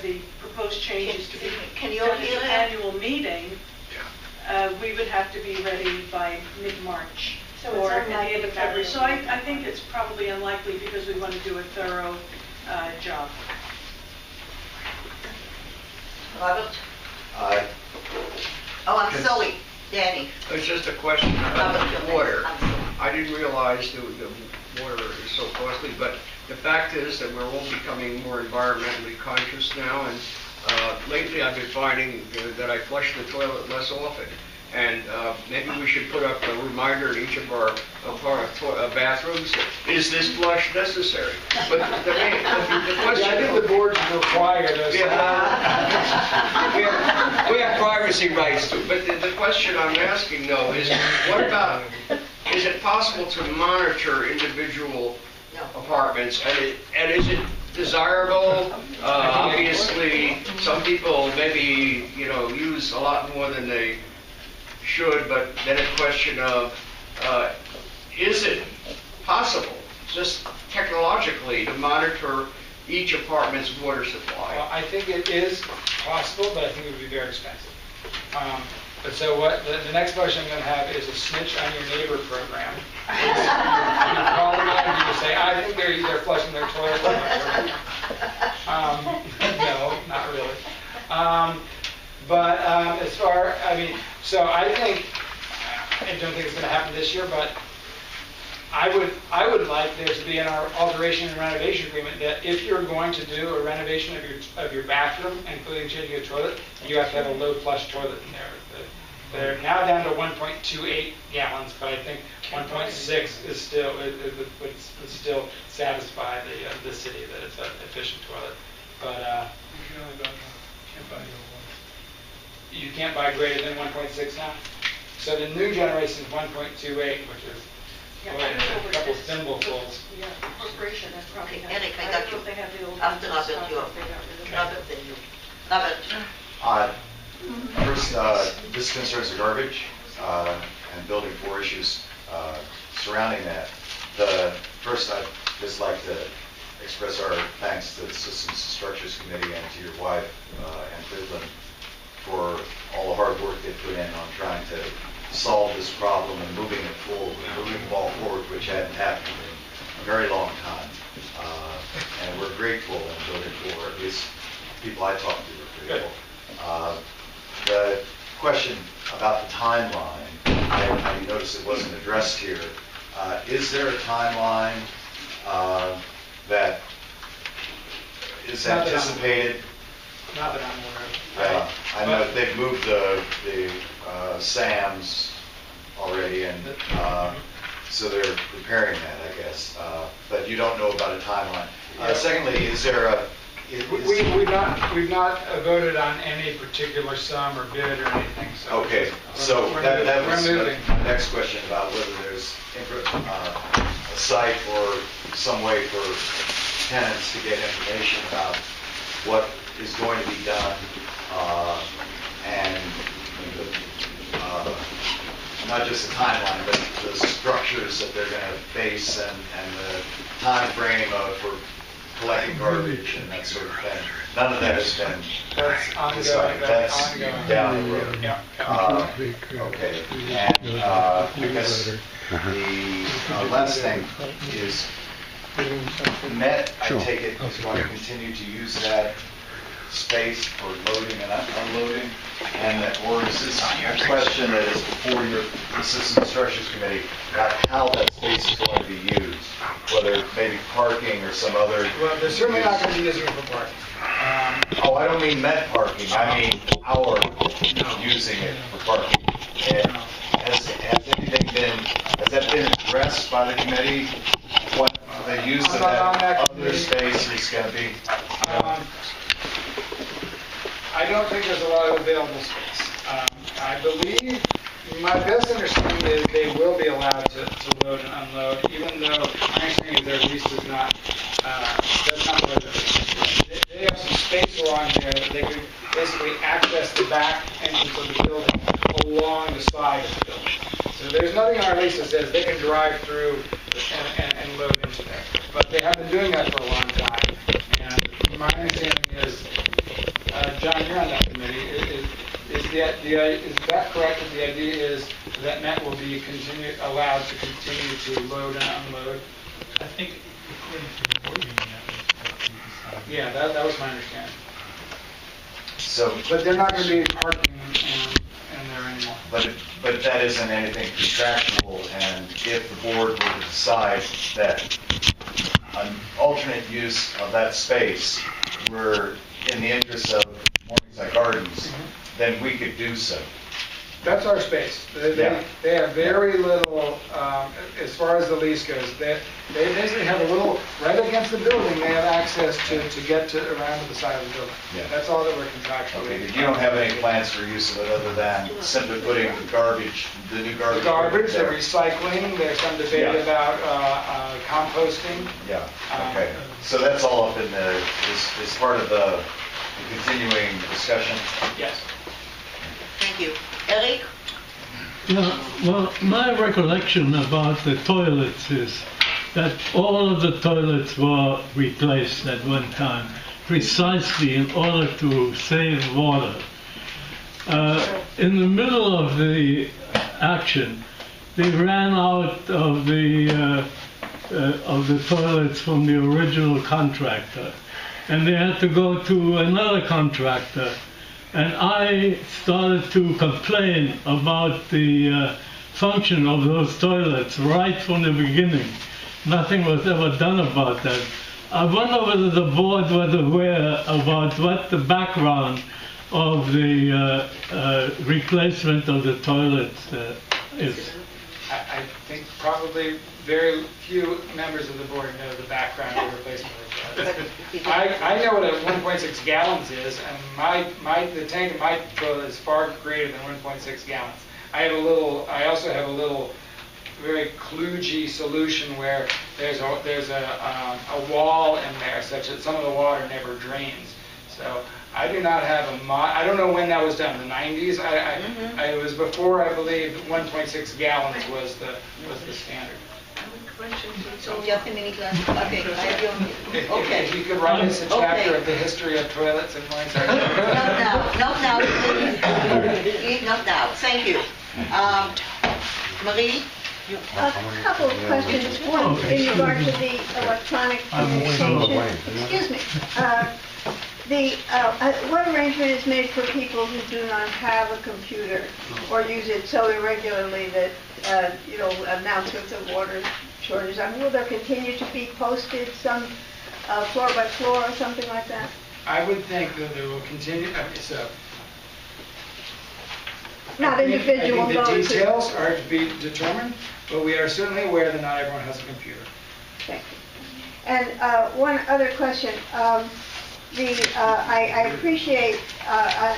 Speaker 3: the proposed changes to be done at the annual meeting, we would have to be ready by mid-March or at the end of February. So I think it's probably unlikely because we want to do a thorough job.
Speaker 1: Robert? Oh, I'm sorry, Danny.
Speaker 7: It's just a question about the water.
Speaker 1: I'm sorry.
Speaker 7: I didn't realize the water is so costly, but the fact is that we're all becoming more environmentally conscious now, and lately I've been finding that I flush the toilet less often. And maybe we should put up a reminder in each of our bathrooms, is this flush necessary? But the question...
Speaker 2: I think the board should require those.
Speaker 7: We have privacy rights too, but the question I'm asking though is, what about, is it possible to monitor individual apartments, and is it desirable? Obviously, some people maybe, use a lot more than they should, but then a question of, is it possible, just technologically, to monitor each apartment's water supply?
Speaker 2: Well, I think it is possible, but I think it would be very expensive. But so what, the next question I'm going to have is a snitch on your neighbor program. You call them out and you say, I think they're flushing their toilet. No, not really. But as far, so I think, I don't think it's going to happen this year, but I would like there to be an alteration and renovation agreement that if you're going to do a renovation of your bathroom, including changing a toilet, you have to have a low flush toilet in there. They're now down to 1.28 gallons, but I think 1.6 is still would still satisfy the city that it's an efficient toilet. But you can't buy greater than 1.6 now. So the new generation is 1.28, which is a couple thimblefuls.
Speaker 3: Yeah, the corporation has probably...
Speaker 1: Okay, Eric, I got you.
Speaker 3: They have the old...
Speaker 1: After
Speaker 3: stuff
Speaker 1: Robert, you
Speaker 3: that they got rid of.
Speaker 1: Robert, then you. Robert.
Speaker 8: First, this concerns the garbage and building 4 issues surrounding that. First, I'd just like to express our thanks to the Systems and Structures Committee and to your wife, Ann Fidlin, for all the hard work they put in on trying to solve this problem and moving it forward, moving the ball forward, which hadn't happened in a very long time. And we're grateful and voted for, at least people I talked to were grateful. The question about the timeline, I noticed it wasn't addressed here. Is there a timeline that is anticipated?
Speaker 2: Not that I'm aware of.
Speaker 8: I know they've moved the SAMs already, and so they're preparing that, I guess. But you don't know about a timeline. Secondly, is there a...
Speaker 2: We've not voted on any particular sum or bid or anything. So
Speaker 8: okay, so that was my next question about whether there's a site or some way for tenants to get information about what is going to be done, and not just the timeline, but the structures that they're going to face and the time frame for collecting garbage and that sort of thing. None of that has been decided. That's down the road.
Speaker 2: Yeah.
Speaker 8: Okay. And because the last thing is Met, I take it, is going to continue to use that space for loading and unloading, and that, or is this a question that is before your Systems and Structures Committee about how that space is going to be used, whether maybe parking or some other...
Speaker 2: Well, they're certainly not going to be using it for parking.
Speaker 8: I don't mean Met parking, I mean our using it for parking. And has that been addressed by the committee? What the use of that other space is going to be?
Speaker 2: I don't think there's a lot of available space. I believe, my best understanding is they will be allowed to load and unload, even though my understanding is their lease does not, that's not what it is. They have some space along there that they could basically access the back entrance of the building along the side of the building. So there's nothing in our lease that says they can drive through and load into there. But they have been doing that for a long time. And my understanding is, John, you're on that committee. Is that correct? That the idea is that Met will be allowed to continue to load and unload?
Speaker 4: I think according to the board meeting, that was what we decided.
Speaker 2: Yeah, that was my understanding.
Speaker 8: So,
Speaker 2: But they're not going to be parking in there anymore.
Speaker 8: but that isn't anything contractual, and if the board were to decide that an alternate use of that space were in the interest of Morningside Gardens, then we could do so.
Speaker 2: That's our space.
Speaker 8: Yeah.
Speaker 2: They have very little, as far as the lease goes, they basically have a little, right against the building, they have access to get around to the side of the building.
Speaker 8: Yeah.
Speaker 2: That's all that we're contractually.
Speaker 8: Okay, but you don't have any plans for use of it other than simply putting garbage, the new
Speaker 2: The
Speaker 8: garbage.
Speaker 2: garbage, the
Speaker 8: there?
Speaker 2: recycling, there's some debate
Speaker 8: Yeah.
Speaker 2: about composting.
Speaker 8: Yeah, okay. So that's all up in the, is part of the continuing discussion?
Speaker 2: Yes.
Speaker 1: Thank you. Eric?
Speaker 9: Yeah, well, my recollection about the toilets is that all of the toilets were replaced at one time, precisely in order to save water. In the middle of the action, they ran out of the toilets from the original contractor, and they had to go to another contractor. And I started to complain about the function of those toilets right from the beginning. Nothing was ever done about that. I wonder whether the board was aware about what the background of the replacement of the toilets is.
Speaker 2: I think probably very few members of the board know the background of the replacement of the toilet. I know what a 1.6 gallons is, and the tank in my toilet is far greater than 1.6 gallons. I also have a little very kludgy solution where there's a wall in there such that some of the water never drains. So I do not have I don't know when that was done, the 90s? It was before, I believe, 1.6 gallons was the standard.
Speaker 1: So just a minute, okay, I have you on mute. Okay.
Speaker 2: If you could write us a chapter of the history of toilets in Morningside.
Speaker 1: Not now, please, not now, thank you. Marie?
Speaker 10: A couple of questions. One in regard to the electronic communication. Excuse me. What arrangement is made for people who do not have a computer or use it so irregularly that, announcements of water shortage? I mean, will there continue to be posted some floor by floor or something like that?
Speaker 2: I would think that there will continue,
Speaker 10: Not
Speaker 2: I think
Speaker 10: individual
Speaker 2: the
Speaker 10: votes.
Speaker 2: details are to be determined, but we are certainly aware that not everyone has a computer.
Speaker 10: Thank you. And one other question. I appreciate,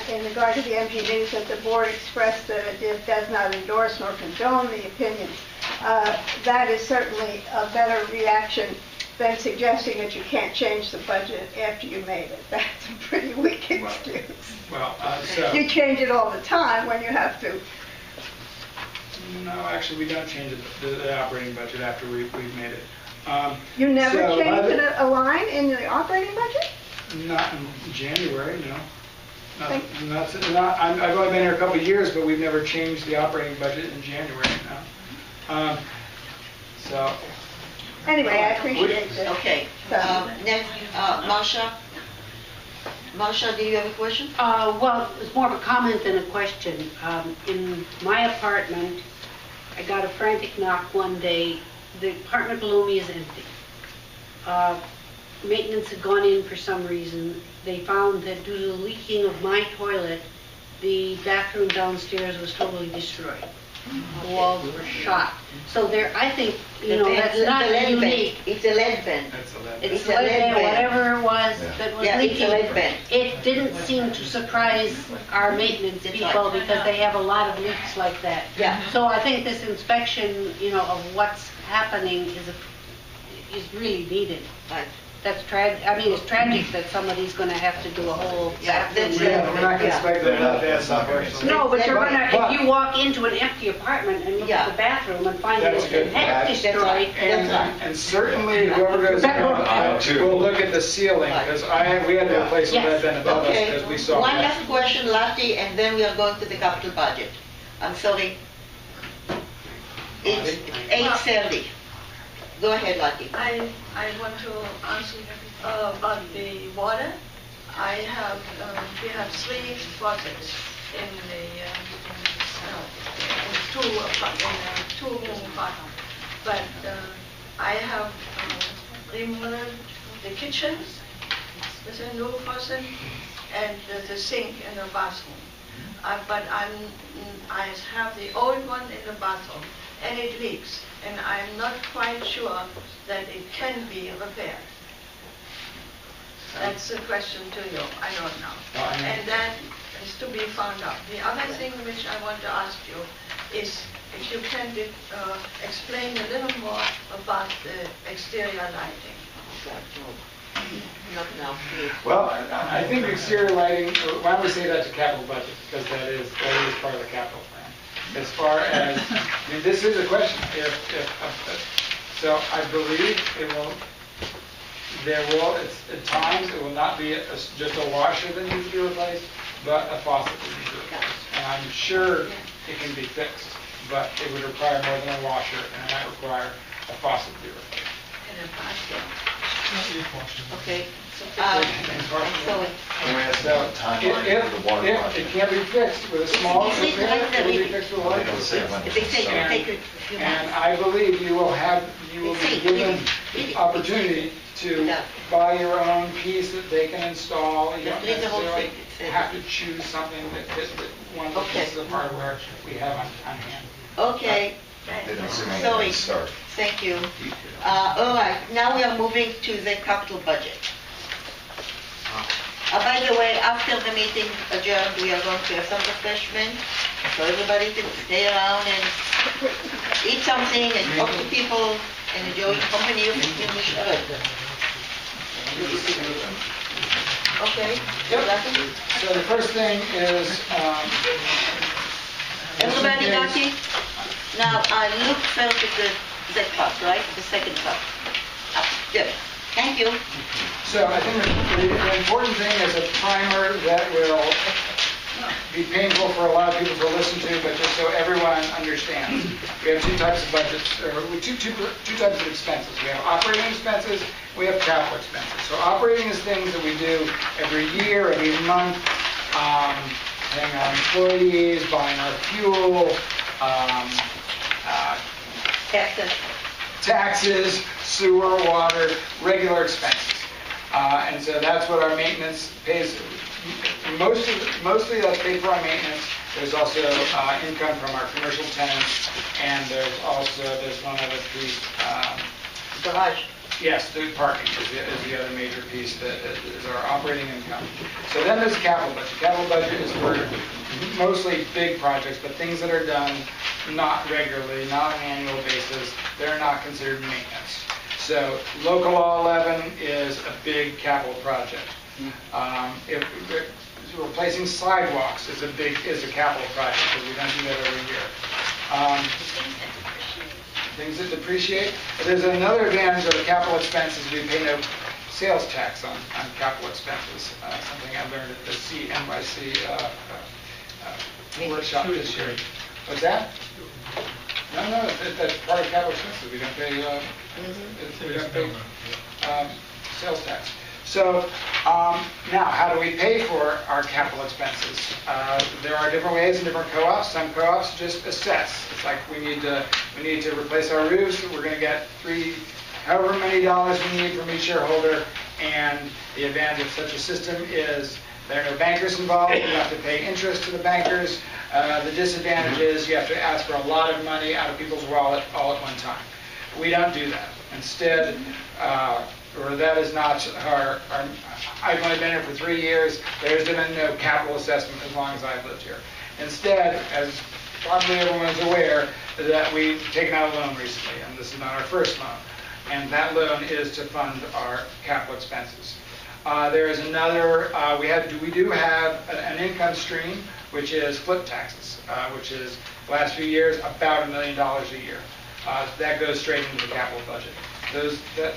Speaker 10: in regard to the MG News, that the board expressed that it does not endorse nor condone the opinions. That is certainly a better reaction than suggesting that you can't change the budget after you made it. That's a pretty weak excuse. You change it all the time when you have to.
Speaker 2: No, actually, we don't change the operating budget after we've made it.
Speaker 10: You never changed a line in the operating budget?
Speaker 2: Not in January, no. I've only been here a couple of years, but we've never changed the operating budget in January, no.
Speaker 10: Anyway, I appreciate it.
Speaker 1: Okay. Next, Marsha? Marsha, do you have a question?
Speaker 11: Well, it's more of a comment than a question. In my apartment, I got a frantic knock one day. The apartment below me is empty. Maintenance had gone in for some reason. They found that due to the leaking of my toilet, the bathroom downstairs was totally destroyed. The walls were shot. So there, I think, that's not unique.
Speaker 1: It's a lead vent.
Speaker 11: It's lead vent, whatever it was that was
Speaker 1: Yeah, it's a lead
Speaker 11: leaking.
Speaker 1: vent.
Speaker 11: It didn't seem to surprise our maintenance people because they have a lot of leaks like that.
Speaker 1: Yeah.
Speaker 11: So I think this inspection, of what's happening is really needed.
Speaker 1: Right.
Speaker 11: That's it's tragic that somebody's going to have to do a whole.
Speaker 1: Yeah, that's
Speaker 2: We're not going to expect that
Speaker 8: That's not going to be.
Speaker 11: No, but you're
Speaker 2: But-
Speaker 11: gonna, if you walk into an empty apartment and look at the bathroom and find that
Speaker 2: That's
Speaker 11: it's
Speaker 2: good.
Speaker 11: been heck destroyed.
Speaker 2: And certainly whoever goes in will look at the ceiling, because we had to replace the lead vent above us
Speaker 1: Okay,
Speaker 2: because we saw
Speaker 1: one
Speaker 2: that.
Speaker 1: last question, Lati, and then we are going to the capital budget. I'm sorry. It's 8:30. Go ahead, Lati.
Speaker 12: I want to answer about the water.
Speaker 10: we have 3 faucets in two room apartment. But I have removed the kitchen with a new faucet and the sink in the bathroom. But I have the old one in the bathroom and it leaks, and I'm not quite sure that it can be repaired. That's a question to you, I don't know. And that is to be found out. The other thing which I want to ask you is if you can explain a little more about the exterior lighting.
Speaker 2: Well, I think exterior lighting, why don't we say that's a capital budget, because that is part of the capital plan. As far as, I mean, this is a question. So I believe at times, it will not be just a washer that needs to be replaced, but a faucet that needs to be replaced. And I'm sure it can be fixed, but it would require more than a washer, and it might require a faucet to be replaced.
Speaker 1: Okay.
Speaker 2: So it can't be fixed with a small repair, it will be fixed with a large repair. And I believe you will be given the opportunity to buy your own piece that they can install. You don't necessarily have to choose something that fits one of the pieces of hardware we have on hand.
Speaker 1: Okay. Sorry. Thank you. All right, now we are moving to the capital budget. By the way, after the meeting adjourned, we are going to have some refreshment, so everybody can stay around and eat something and talk to people and enjoy the company of each other. Okay.
Speaker 2: Yep. So the first thing is...
Speaker 1: everybody got it? Now, I look first at the part, right? The second part. Good. Thank you.
Speaker 2: So I think the important thing is a primer that will be painful for a lot of people to listen to, but just so everyone understands. We have 2 types of budgets, or two types of expenses. We have operating expenses, we have capital expenses. So operating is things that we do every year, every month, paying our employees, buying our fuel, taxes, sewer, water, regular expenses. And so that's what our maintenance pays. Mostly that's paid for our maintenance. There's also income from our commercial tenants, and there's one other piece.
Speaker 1: Garage.
Speaker 2: Yes, the parking is the other major piece that is our operating income. So then there's capital budget. Capital budget is for mostly big projects, but things that are done not regularly, not on an annual basis. They're not considered maintenance. So local law 11 is a big capital project. Replacing sidewalks is a capital project, because we don't do that every year. Things that depreciate. There's another advantage of the capital expenses. We pay no sales tax on capital expenses. Something I learned at the CNYC workshop this year. What's that? No, that's part of capital expenses. We don't pay sales tax. So now, how do we pay for our capital expenses? There are different ways in different co-ops. Some co-ops just assess. It's like we need to replace our roofs. We're going to get however many dollars we need from each shareholder. And the advantage of such a system is there are no bankers involved. You have to pay interest to the bankers. The disadvantage is you have to ask for a lot of money out of people's wallet all at one time. We don't do that. Instead, that is not our I've only been here for 3 years. There's been no capital assessment as long as I've lived here. Instead, as probably everyone is aware, that we've taken out a loan recently, and this is not our first loan. And that loan is to fund our capital expenses. There is another, we do have an income stream, which is flip taxes, which is, the last few years, about $1 million a year. That goes straight into the capital budget.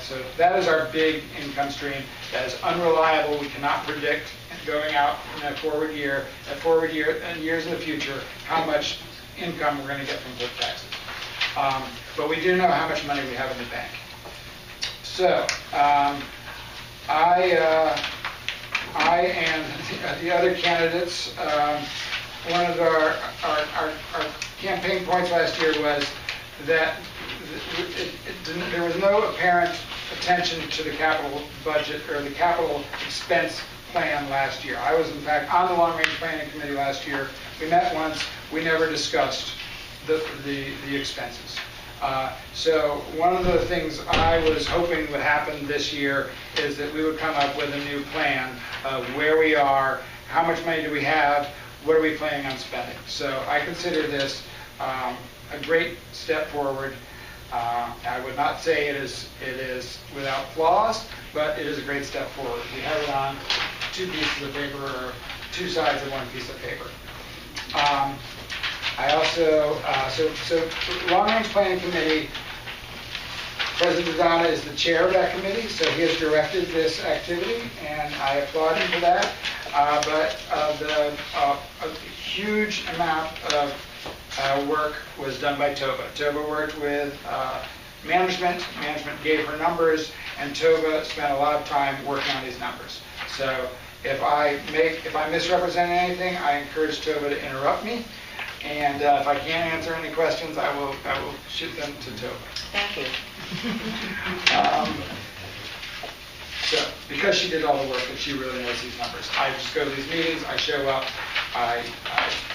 Speaker 2: So that is our big income stream. That is unreliable. We cannot predict going out in a forward year and years in the future how much income we're going to get from flip taxes. But we do know how much money we have in the bank. So I and the other candidates, one of our campaign points last year was that there was no apparent attention to the capital budget or the capital expense plan last year. I was in fact on the long range planning committee last year. We met once, we never discussed the expenses. So one of the things I was hoping would happen this year is that we would come up with a new plan of where we are, how much money do we have, what are we planning on spending. So I consider this a great step forward. I would not say it is without flaws, but it is a great step forward. We have it on two pieces of paper, or two sides of one piece of paper. I also, so Long Range Planning Committee, President Donna is the chair of that committee, so he has directed this activity, and I applaud him for that. But a huge amount of work was done by Tova. Tova worked with management. Management gave her numbers, and Tova spent a lot of time working on these numbers. So if I misrepresent anything, I encourage Tova to interrupt me. And if I can't answer any questions, I will shoot them to Tova.
Speaker 1: Thank you.
Speaker 2: So, because she did all the work and she really knows these numbers. I just go to these meetings, I show up, I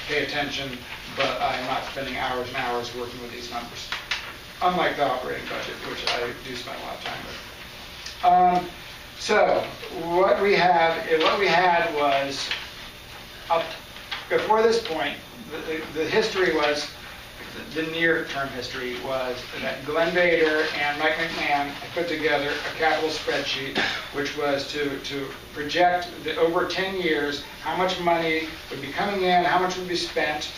Speaker 2: pay attention, but I'm not spending hours and hours working with these numbers. Unlike the operating budget, which I do spend a lot of time with. So, what we had was, up before this point, the history was, the near-term history was that Glenn Bader and Mike McMahon put together a capital spreadsheet, which was to project over 10 years how much money would be coming in, how much would be spent,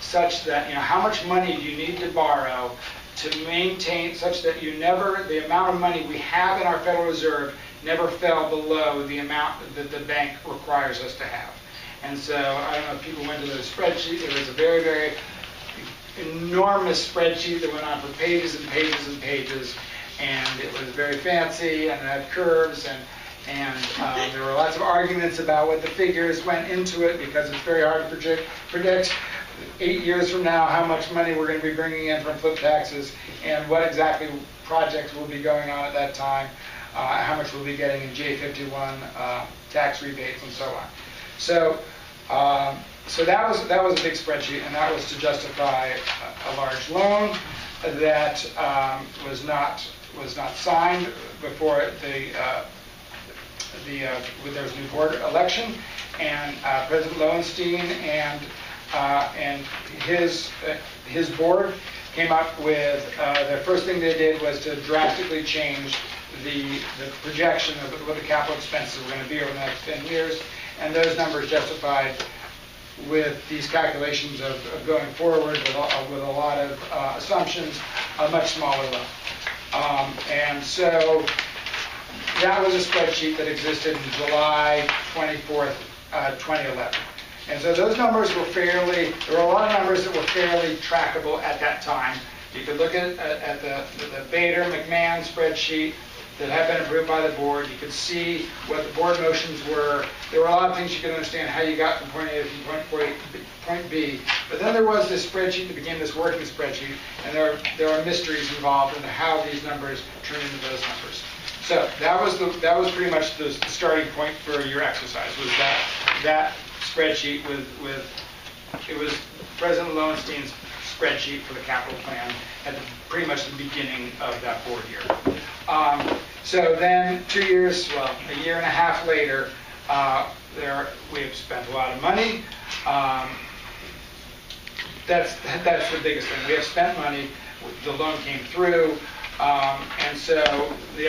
Speaker 2: such that, how much money do you need to borrow to maintain, such that the amount of money we have in our Federal Reserve never fell below the amount that the bank requires us to have. And so, I don't know if people went to the spreadsheet. It was a very, very enormous spreadsheet that went on for pages and pages and pages, and it was very fancy and it had curves, and there were lots of arguments about what the figures went into it, because it's very hard to predict 8 years from now how much money we're going to be bringing in from flip taxes and what exactly projects will be going on at that time, how much we'll be getting in J51 tax rebates and so on. So that was a big spreadsheet, and that was to justify a large loan that was not signed before there was a new board election, and President Lowenstein and his board came up with the first thing they did was to drastically change the projection of what the capital expenses were going to be over the next 10 years, and those numbers justified, with these calculations of going forward with a lot of assumptions, a much smaller loan. And so that was a spreadsheet that existed in July 24th, 2011. And so those numbers were there were a lot of numbers that were fairly trackable at that time. You could look at the Bader-McMahon spreadsheet that had been approved by the board. You could see what the board motions were. There were a lot of things you could understand how you got from point A to point B. But then there was this spreadsheet that became this working spreadsheet, and there are mysteries involved in how these numbers turn into those numbers. So that was pretty much the starting point for your exercise, was that spreadsheet with it was President Lowenstein's spreadsheet for the capital plan at pretty much the beginning of that board year. So then 2 years, a year and a half later, we have spent a lot of money. That's the biggest thing. We have spent money. The loan came through, and so we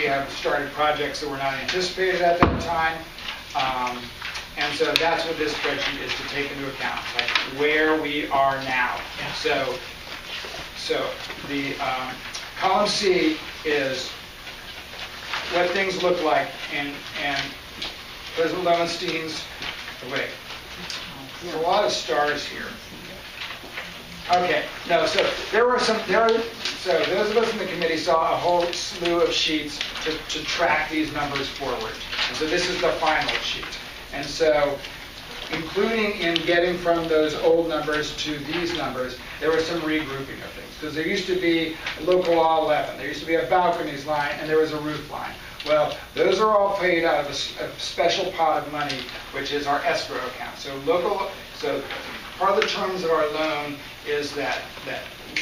Speaker 2: have started projects that were not anticipated at that time. And so that's what this spreadsheet is to take into account, like where we are now. So the column C is what things look like in President Lowenstein's, wait, there's a lot of stars here. Okay, no, so those of us in the committee saw a whole slew of sheets to track these numbers forward. And so this is the final sheet. And so, including in getting from those old numbers to these numbers, there was some regrouping of things. Because there used to be local law 11, there used to be a balconies line, and there was a roof line. Well, those are all paid out of a special pot of money, which is our escrow account. So part of the terms of our loan is that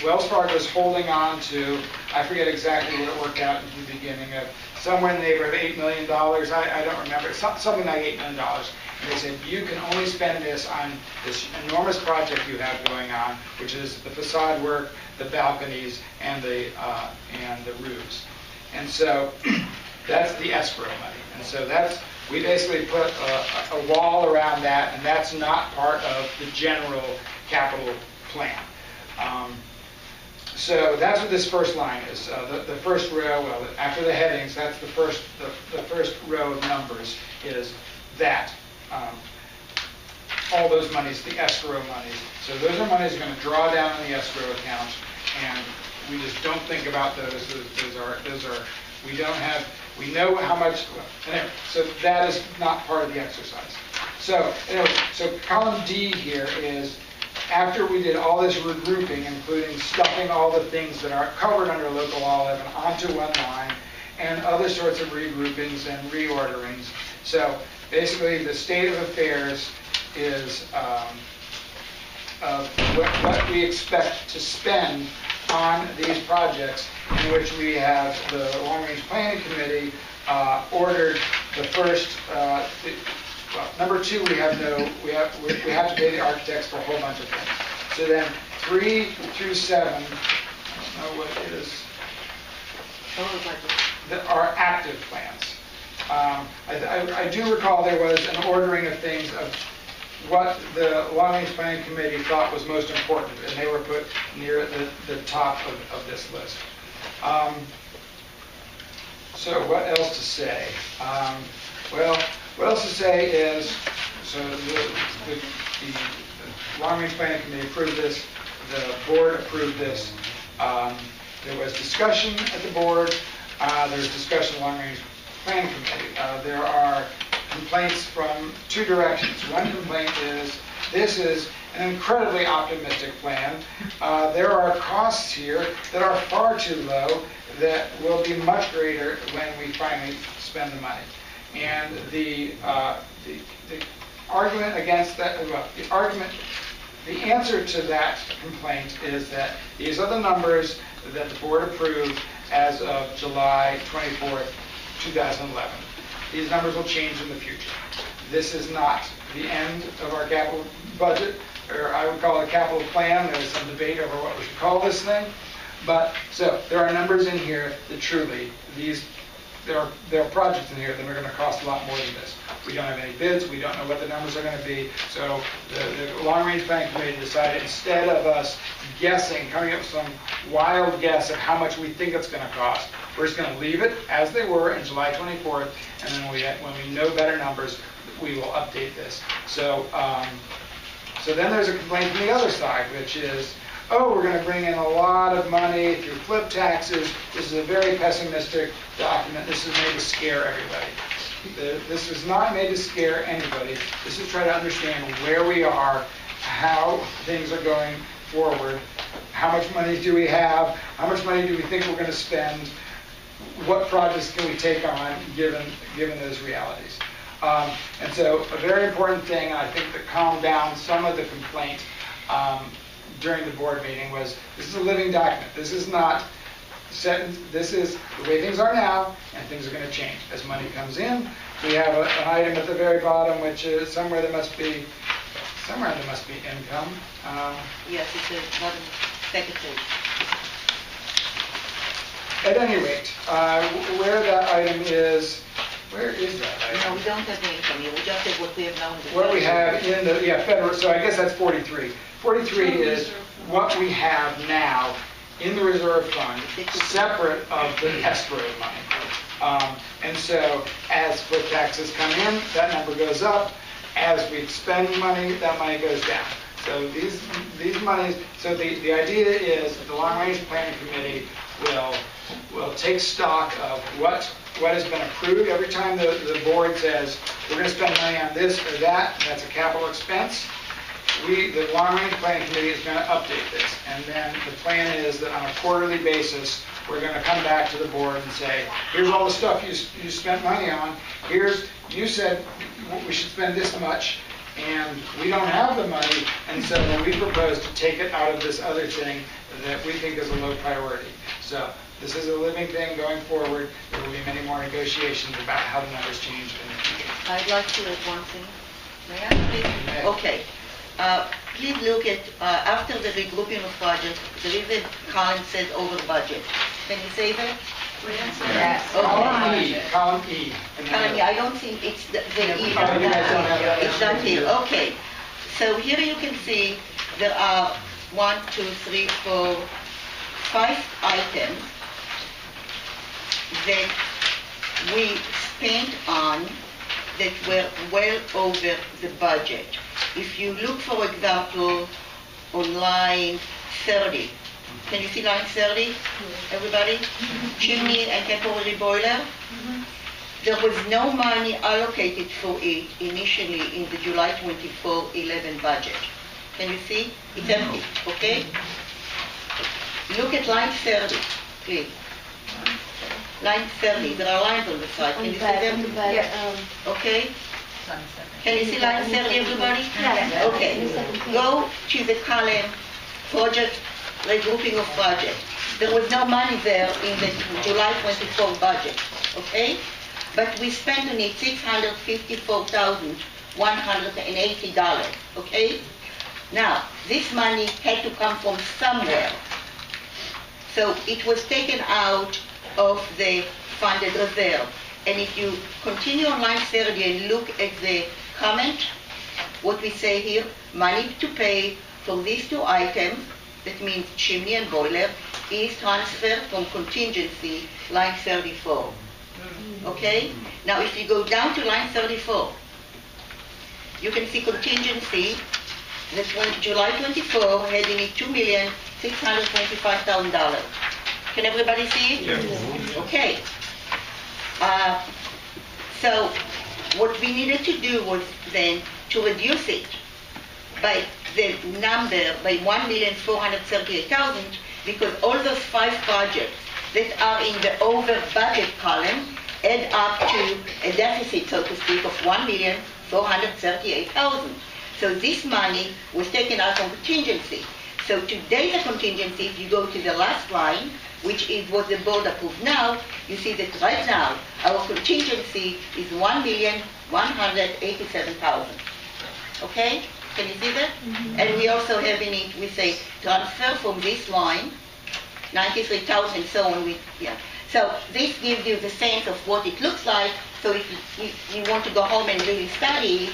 Speaker 2: Wells Fargo is holding on to, I forget exactly what it worked out in the beginning of, somewhere in the neighborhood of $8 million. I don't remember. Something like $8 million. And they said, you can only spend this on this enormous project you have going on, which is the facade work, the balconies, and the roofs. And so that's the escrow money. And so we basically put a wall around that, and that's not part of the general capital plan. So that's what this first line is. The first row, well, after the headings, that's the first row of numbers is that. All those monies, the escrow monies. So those are monies we're going to draw down on the escrow account, and we just don't think about those. Those are we don't have. We know how much. Anyway, so that is not part of the exercise. So anyway, so column D here is after we did all this regrouping, including stuffing all the things that are covered under local law 11 onto one line, and other sorts of regroupings and reorderings. So basically, the state of affairs is what we expect to spend on these projects, in which we have the Long Range Planning Committee ordered the first. Number 2, we have to pay the architects for a whole bunch of things. So then 3 through 7, what is our active plans. I do recall there was an ordering of things of what the Long Range Planning Committee thought was most important, and they were put near the top of this list. So what else to say? Well, what else to say is, so the Long Range Planning Committee approved this, the board approved this. There was discussion at the board. There was discussion at the Long Range Planning Committee. There are complaints from 2 directions. One complaint is, this is an incredibly optimistic plan. There are costs here that are far too low that will be much greater when we finally spend the money. And the argument against that, well, the answer to that complaint is that these are the numbers that the board approved as of July 24th, 2011. These numbers will change in the future. This is not the end of our capital budget, or I would call it a capital plan. There's some debate over what we should call this thing. But, so, there are numbers in here that truly, there are projects in here that are going to cost a lot more than this. We don't have any bids. We don't know what the numbers are going to be. So the Long Range Planning Committee decided, instead of us guessing, coming up with some wild guess of how much we think it's going to cost, we're just going to leave it as they were on July 24th, and then when we know better numbers, we will update this. So then there's a complaint from the other side, which is, oh, we're going to bring in a lot of money through flip taxes. This is a very pessimistic document. This is made to scare everybody. This is not made to scare anybody. This is try to understand where we are, how things are going forward, how much money do we have, how much money do we think we're going to spend, what projects can we take on given those realities. And so a very important thing, I think, that calmed down some of the complaint during the board meeting was, this is a living document. This is not set, this is the way things are now, and things are going to change as money comes in. We have an item at the very bottom, which is somewhere there must be income.
Speaker 1: Yes, it's a second page.
Speaker 2: At any rate, where that item is, where is that item?
Speaker 1: No, we don't have the income here. We just have what we have known.
Speaker 2: What we have in the, federal, so I guess that's 43. 43 is what we have now in the reserve fund, separate of the escrow money. And so as flip taxes come in, that number goes up. As we spend money, that money goes down. So these monies, so the idea is that the Long Range Planning Committee will take stock of what what has been approved. Every time the board says, we're going to spend money on this or that, that's a capital expense, the long-range planning committee is going to update this. And then the plan is that on a quarterly basis, we're going to come back to the board and say, here's all the stuff you spent money on. You said we should spend this much, and we don't have the money, and so we propose to take it out of this other thing that we think is a low priority. So this is a living thing going forward. There will be many more negotiations about how the numbers change in the future.
Speaker 1: I'd like to add one thing. May I speak? Okay. Please look at, after the regrouping of projects, there is a column says over budget. Can you say that?
Speaker 2: Yes.
Speaker 1: Okay.
Speaker 2: Column E.
Speaker 1: Column E, I don't think it's the E.
Speaker 2: You guys don't have that.
Speaker 1: It's not here. Okay. So here you can see there are 1, 2, 3, 4, 5 items that we spent on that were well over the budget. If you look, for example, on line 30, can you see line 30, everybody? Chimney and temporary boiler. There was no money allocated for it initially in the July 24-11 budget. Can you see? It's empty, okay? Look at line 30, please. Line 30, there are lines on the side. Can you see them?
Speaker 5: Yes.
Speaker 1: Okay? Can you see line 30, everybody?
Speaker 5: Yes.
Speaker 1: Okay. Go to the column project, regrouping of budget. There was no money there in the July 24 budget, okay? But we spent on it $654,180, okay? Now, this money had to come from somewhere. So it was taken out of the funded reserve. And if you continue on line 30 and look at the comment, what we say here, money to pay for these two items, that means chimney and boiler, is transferred from contingency, line 34. Okay? Now if you go down to line 34, you can see contingency, that when July 24 had in it $2,625,000. Can everybody see it?
Speaker 7: Yes.
Speaker 1: Okay. So what we needed to do was then to reduce it by the number by 1,438,000, because all those 5 projects that are in the over budget column add up to a deficit, so to speak, of 1,438,000. So this money was taken out from contingency. So today the contingency, if you go to the last line, which is what the board approved now, you see that right now our contingency is 1,187,000. Okay? Can you see that? And we also have in it, we say transfer from this line, 93,000, so on. So this gives you the sense of what it looks like. So if you want to go home and really study,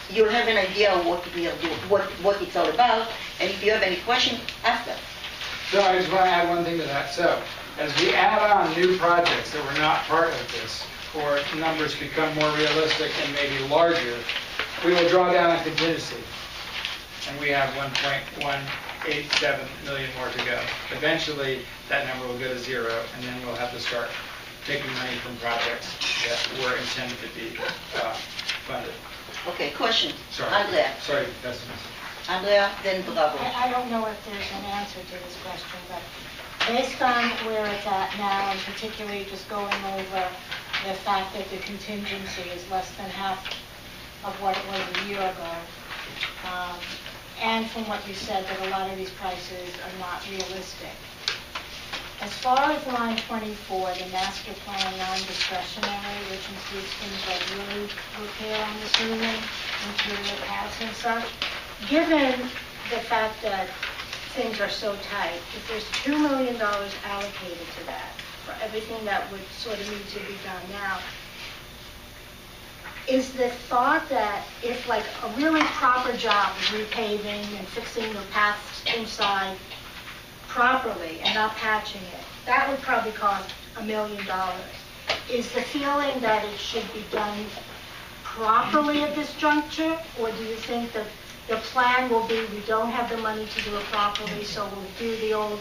Speaker 1: you'll have an idea of what we are doing, what it's all about. And if you have any questions, ask us.
Speaker 2: So I just want to add one thing to that. So as we add on new projects that were not part of this, or numbers become more realistic and maybe larger, we will draw down on contingency. And we have 1.187 million more to go. Eventually, that number will go to 0, and then we'll have to start taking money from projects that were intended to be funded.
Speaker 1: Okay, question.
Speaker 2: Sorry.
Speaker 1: Andrea.
Speaker 2: Sorry, pessimist.
Speaker 1: Andrea, then Bravo.
Speaker 6: I don't know if there's an answer to this question, but based on where it's at now, and particularly just going over the fact that the contingency is less than half of what it was a year ago, and from what you said that a lot of these prices are not realistic. As far as line 24, the master plan non-discretionary, which includes things like road repair, I'm assuming, interior paths and such, given the fact that things are so tight, if there's $2 million allocated to that, for everything that would sort of need to be done now, is the thought that if like a really proper job of repaving and fixing the paths inside properly and not patching it, that would probably cost $1 million. Is the feeling that it should be done properly at this juncture, or do you think that the plan will be we don't have the money to do it properly, so we'll do the old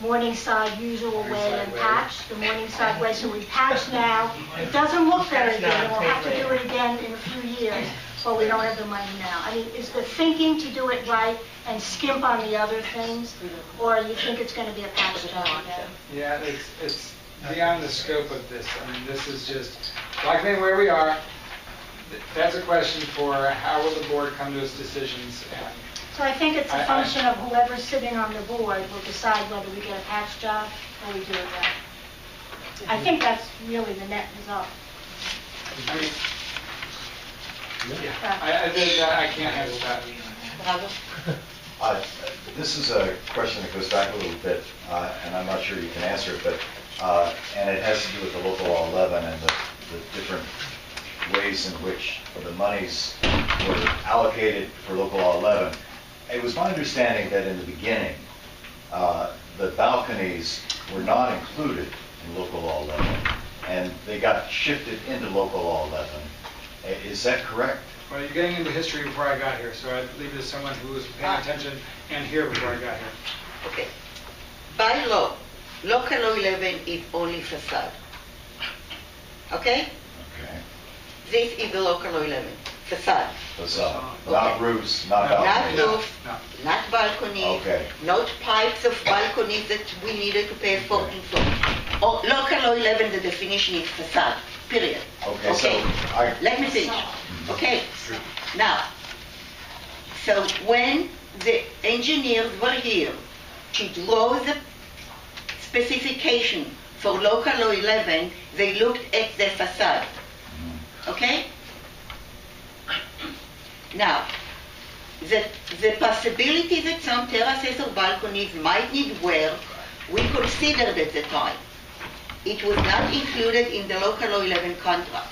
Speaker 6: Morningside usual way and patch, the Morningside way, so we patch now. It doesn't look very good, and we'll have to do it again in a few years, but we don't have the money now. I mean, is the thinking to do it right and skimp on the other things, or you think it's going to be a patch job again?
Speaker 2: Yeah, it's beyond the scope of this. I mean, this is just, like where we are, that's a question for how will the board come to its decisions. And
Speaker 6: So I think it's a function of whoever's sitting on the board will decide whether we get a patch job or we do it right. I think that's really the net result.
Speaker 2: I mean, I can't answer that.
Speaker 8: This is a question that goes back a little bit, and I'm not sure you can answer it, but, and it has to do with the local law 11 and the different ways in which the monies were allocated for local law 11. It was my understanding that in the beginning, the balconies were not included in local law 11, and they got shifted into local law 11. Is that correct?
Speaker 2: Well, you're getting into history before I got here, so I'd leave it to someone who was paying attention and here before I got here.
Speaker 1: Okay. By law, local law 11 is only facade. Okay?
Speaker 8: Okay.
Speaker 1: This is the local law 11, facade.
Speaker 8: Facade.
Speaker 1: Okay.
Speaker 8: Not roofs, not
Speaker 1: Not
Speaker 8: balconies.
Speaker 1: roofs,
Speaker 2: No.
Speaker 1: not balconies,
Speaker 8: Okay.
Speaker 1: not pipes of balconies that we needed to pay 14 floors. Local law 11, the definition is facade, period.
Speaker 8: Okay, so
Speaker 1: Let me finish. Okay, now, so when the engineers were here to draw the specification for local law 11, they looked at the facade. Okay? Now, the possibility that some terraces or balconies might need work, we considered at the time. It was not included in the local law 11 contract.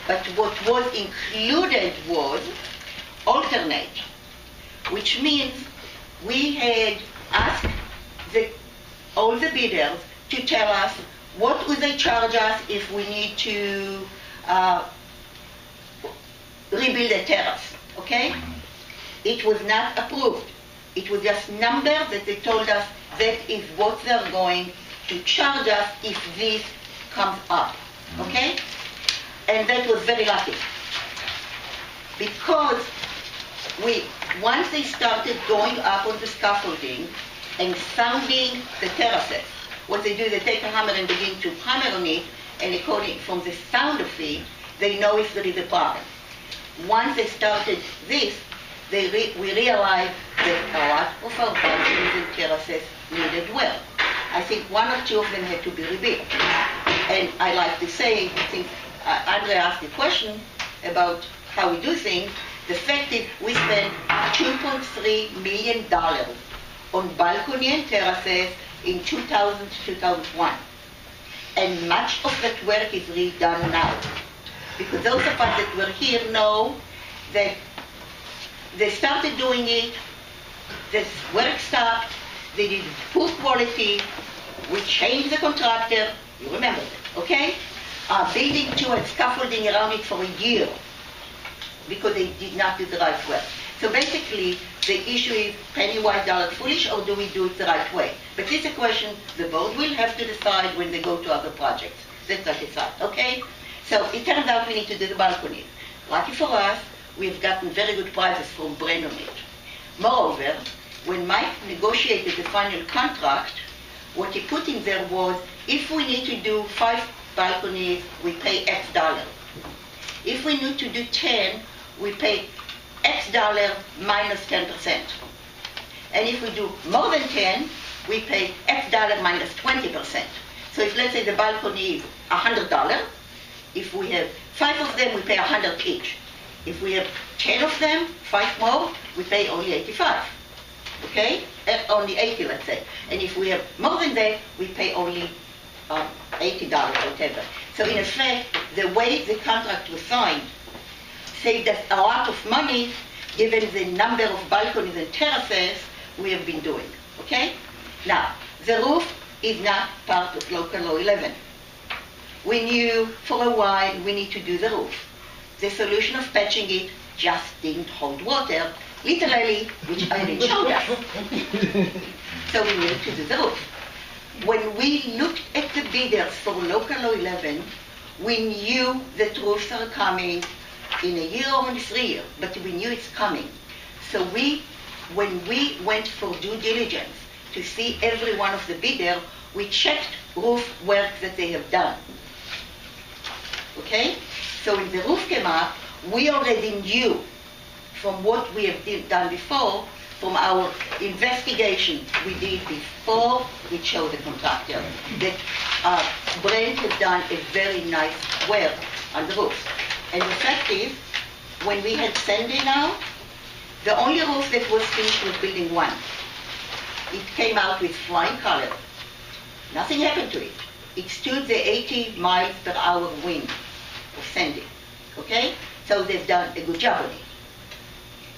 Speaker 1: But what was included was alternate, which means we had asked all the bidders to tell us what would they charge us if we need to rebuild a terrace, okay? It was not approved. It was just numbers that they told us that is what they're going to charge us if this comes up, okay? And that was very lucky. Because once they started going up on the scaffolding and sounding the terraces, what they do, they take a hammer and begin to hammer on it, and according from the sound of it, they know if there is a problem. Once they started this, we realized that a lot of our balconies and terraces needed work. I think one or two of them had to be rebuilt. And I like to say, since Andre asked the question about how we do things, the fact is we spent $2.3 million on balcony and terraces in 2000 to 2001. And much of that work is redone now. Because those of us that were here know that they started doing it, this work stopped, they did poor quality, we changed the contractor, you remember that, okay? Building to and scaffolding around it for a year because they did not do the right work. So basically, the issue is penny wise, dollar foolish, or do we do it the right way? But this is a question the board will have to decide when they go to other projects. That's what it's at, okay? So it turns out we need to do the balconies. Lucky for us, we've gotten very good prices from Brand on it. Moreover, when Mike negotiated the final contract, what he put in there was, if we need to do 5 balconies, we pay X dollar. If we need to do 10, we pay X dollar minus 10%. And if we do more than 10, we pay X dollar minus 20%. So if let's say the balcony is $100, if we have 5 of them, we pay 100 each. If we have 10 of them, 5 more, we pay only 85. Okay? Only 80, let's say. And if we have more than that, we pay only $80 or whatever. So in effect, the way the contract was signed saved us a lot of money given the number of balconies and terraces we have been doing. Okay? Now, the roof is not part of local law 11. We knew for a while we need to do the roof. The solution of patching it just didn't hold water, literally, which Irene showed us. So we needed to do the roof. when we looked at the bidders for local law 11, we knew that roofs are coming in a year or in 3 years, but we knew it's coming. So when we went for due diligence to see every one of the bidders, we checked roof work that they have done. Okay? So when the roof came up, we already knew from what we have done before, from our investigation we did before we chose the contractor, that Brent had done a very nice work on the roof. And effective, when we had Sandy now, the only roof that was finished was building 1. It came out with flying colors. Nothing happened to it. It stood the 80 miles per hour wind of Sandy. Okay? So they've done a good job on it.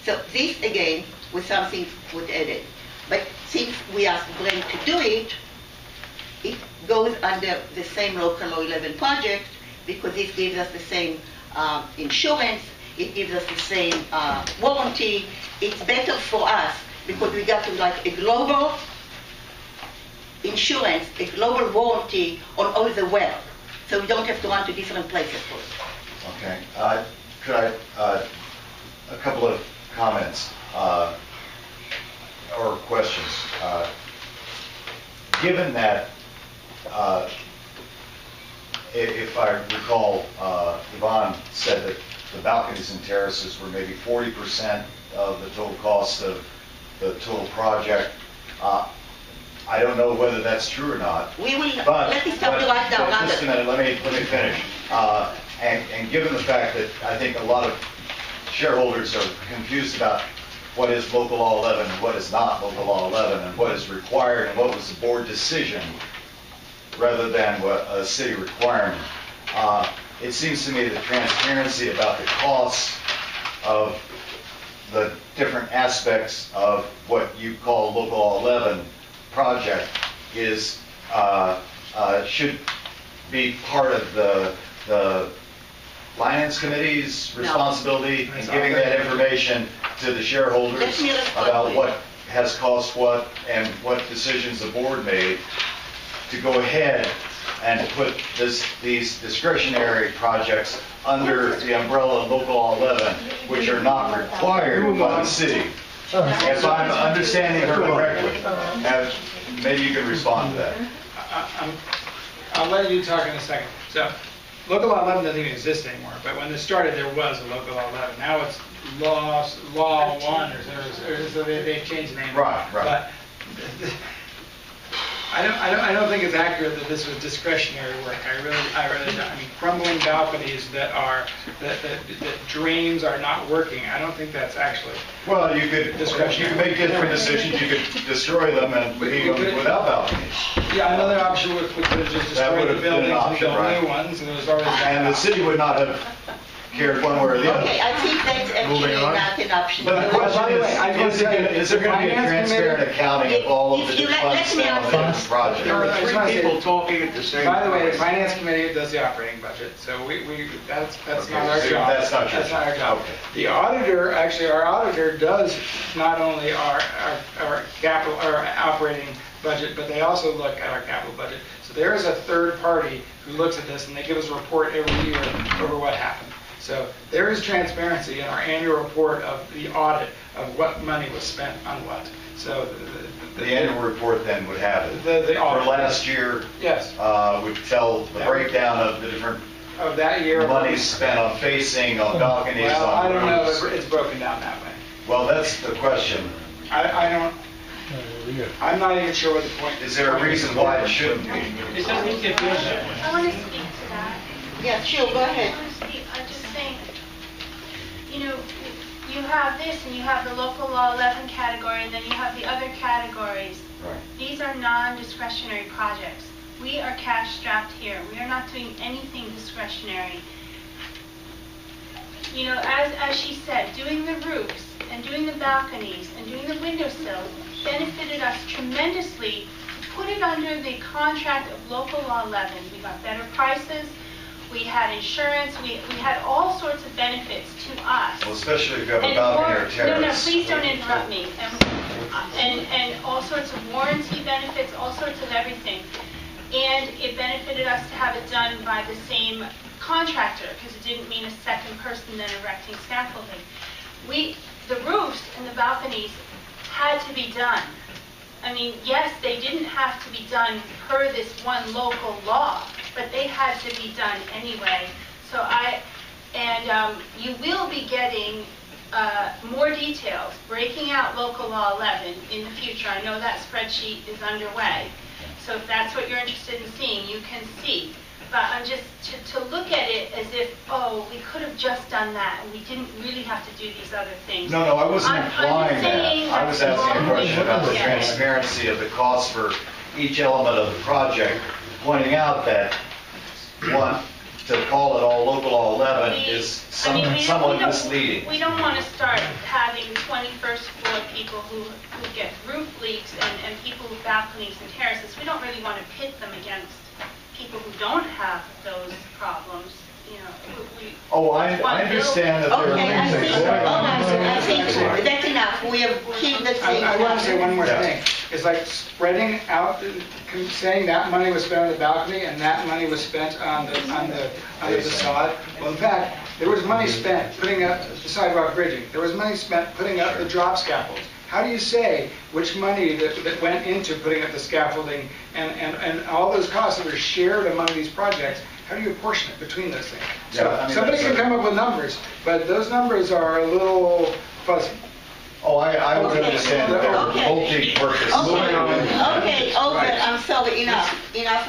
Speaker 1: So this, again, was something was added. But since we asked Brent to do it, it goes under the same local law 11 project because it gives us the same insurance, it gives us the same warranty. It's better for us because we got to like a global insurance, a global warranty on all the work. So we don't have to run to different places for it.
Speaker 8: Okay. Could I, a couple of comments or questions. Given that, if I recall, Yvonne said that the balconies and terraces were maybe 40% of the total cost of the total project. I don't know whether that's true or not.
Speaker 1: We will, let me stop you right now.
Speaker 8: But just a minute, let me finish. And given the fact that I think a lot of shareholders are confused about what is local law 11 and what is not local law 11 and what is required and what was the board decision rather than what a city requirement. It seems to me that transparency about the costs of the different aspects of what you call local law 11 project is should be part of the finance committee's responsibility in giving that information to the shareholders about what has cost what and what decisions the board made to go ahead and put these discretionary projects under the umbrella of local law 11, which are not required by the city. If I'm understanding her correctly, maybe you can respond to that.
Speaker 2: I'll let you talk in a second. So, local law 11 doesn't even exist anymore, but when this started, there was a local law 11. Now it's law 1, or so they changed the name.
Speaker 8: Right.
Speaker 2: But I don't think it's accurate that this was discretionary work. I really don't. I mean, crumbling balconies that drains are not working. I don't think that's actually.
Speaker 8: Well, you could make different decisions. You could destroy them and leave them without balconies.
Speaker 2: Yeah, another option would just destroy the buildings and build new ones, and there's already.
Speaker 8: And the city would not have cared one way or the other.
Speaker 1: Okay, I think that's actually not an option.
Speaker 8: But the question is there going to be a transparent accounting of all of the different funds spent on the project?
Speaker 7: There are 3 people talking at the same time.
Speaker 2: By the way, the finance committee does the operating budget, so that's
Speaker 8: Okay,
Speaker 2: not our
Speaker 8: so
Speaker 2: job.
Speaker 8: that's not your
Speaker 2: That's not our job.
Speaker 8: Okay.
Speaker 2: The auditor, actually, our auditor does not only our capital, our operating budget, but they also look at our capital budget. So there is a third party who looks at this, and they give us a report every year over what happened. So there is transparency in our annual report of the audit of what money was spent on what. So
Speaker 8: The annual report then would have it.
Speaker 2: The
Speaker 8: For
Speaker 2: audit.
Speaker 8: last year,
Speaker 2: Yes.
Speaker 8: would tell the breakdown of the different
Speaker 2: Of that year.
Speaker 8: monies spent on facing, on balconies,
Speaker 2: Well, I
Speaker 8: on
Speaker 2: don't know
Speaker 8: roofs.
Speaker 2: if it's broken down that way.
Speaker 8: Well, that's the question.
Speaker 2: I don't, I'm not even sure what the point is.
Speaker 8: Is there a reason why it shouldn't be?
Speaker 4: It doesn't get good that way.
Speaker 5: I want to speak to that.
Speaker 1: Yeah, sure, go ahead.
Speaker 5: I want to speak, I'm just saying, you know, you have this and you have the local law 11 category and then you have the other categories.
Speaker 8: Right.
Speaker 5: These are non-discretionary projects. We are cash strapped here. We are not doing anything discretionary. You know, as she said, doing the roofs and doing the balconies and doing the windowsills benefited us tremendously to put it under the contract of local law 11. We got better prices, we had insurance, we had all sorts of benefits to us.
Speaker 8: Well, especially if you have a
Speaker 5: And
Speaker 8: balcony or
Speaker 5: more-
Speaker 8: terrace.
Speaker 5: No, please don't interrupt me. and all sorts of warranty benefits, all sorts of everything. And it benefited us to have it done by the same contractor, because it didn't mean a second person then erecting scaffolding. The roofs and the balconies had to be done. I mean, yes, they didn't have to be done per this one local law, but they had to be done anyway. So you will be getting more details, breaking out local law 11 in the future. I know that spreadsheet is underway. So if that's what you're interested in seeing, you can see. But I'm just, to look at it as if, oh, we could have just done that, and we didn't really have to do these other things.
Speaker 8: No, I wasn't
Speaker 5: I'm
Speaker 8: implying
Speaker 5: saying
Speaker 8: that. I was asking a question about the
Speaker 5: Yeah.
Speaker 8: transparency of the cost for each element of the project, pointing out that, one, to call it all local law 11 is somewhat misleading.
Speaker 5: We don't want to start having 21st floor people who get roof leaks and people with balconies and terraces. We don't really want to pit them against people who don't have those problems. You know,
Speaker 8: I understand that there are
Speaker 1: Okay, I
Speaker 8: things
Speaker 1: think,
Speaker 8: that...
Speaker 1: I think that's enough. We have keep the same.
Speaker 2: I want to say one more
Speaker 8: Yeah.
Speaker 2: thing. It's like spreading out, saying that money was spent on the balcony and that money was spent on the facade. Well, in fact, there was money spent putting up the sidewalk bridging. There was money spent putting up the drop scaffolds. How do you say which money that went into putting up the scaffolding and all those costs that were shared among these projects? How do you apportion it between those things? So
Speaker 8: Yeah, I mean,
Speaker 2: somebody
Speaker 8: that's
Speaker 2: can come up with numbers, but those numbers are a little fuzzy.
Speaker 8: I would
Speaker 1: Okay.
Speaker 8: understand that there are
Speaker 1: Okay.
Speaker 8: multi-purpose...
Speaker 1: Okay,
Speaker 8: Right.
Speaker 1: I'm sorry, enough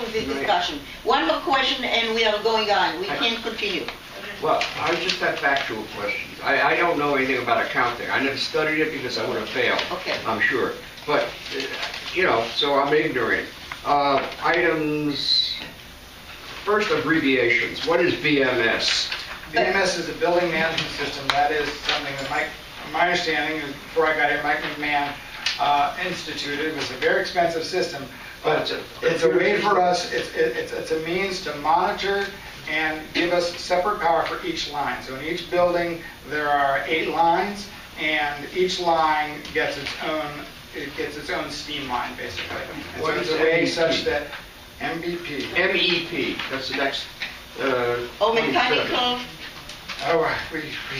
Speaker 1: of this discussion. One more question and we are going on. We can't continue.
Speaker 7: Well, I just have factual questions. I don't know anything about accounting. I never studied it because I would have failed.
Speaker 1: Okay.
Speaker 7: I'm sure. But, so I'm ignorant. Items, first abbreviations. What is BMS?
Speaker 2: BMS is a building management system. That is something that my understanding is before I got here, Mike McMahon instituted. It was a very expensive system, but it's a way for us, it's a means to monitor and give us separate power for each line. So in each building, there are 8 lines, and each line gets its own steam line, basically. And so it's a way such that MVP.
Speaker 7: MEP, that's the next...
Speaker 1: Mechanical,
Speaker 2: Oh,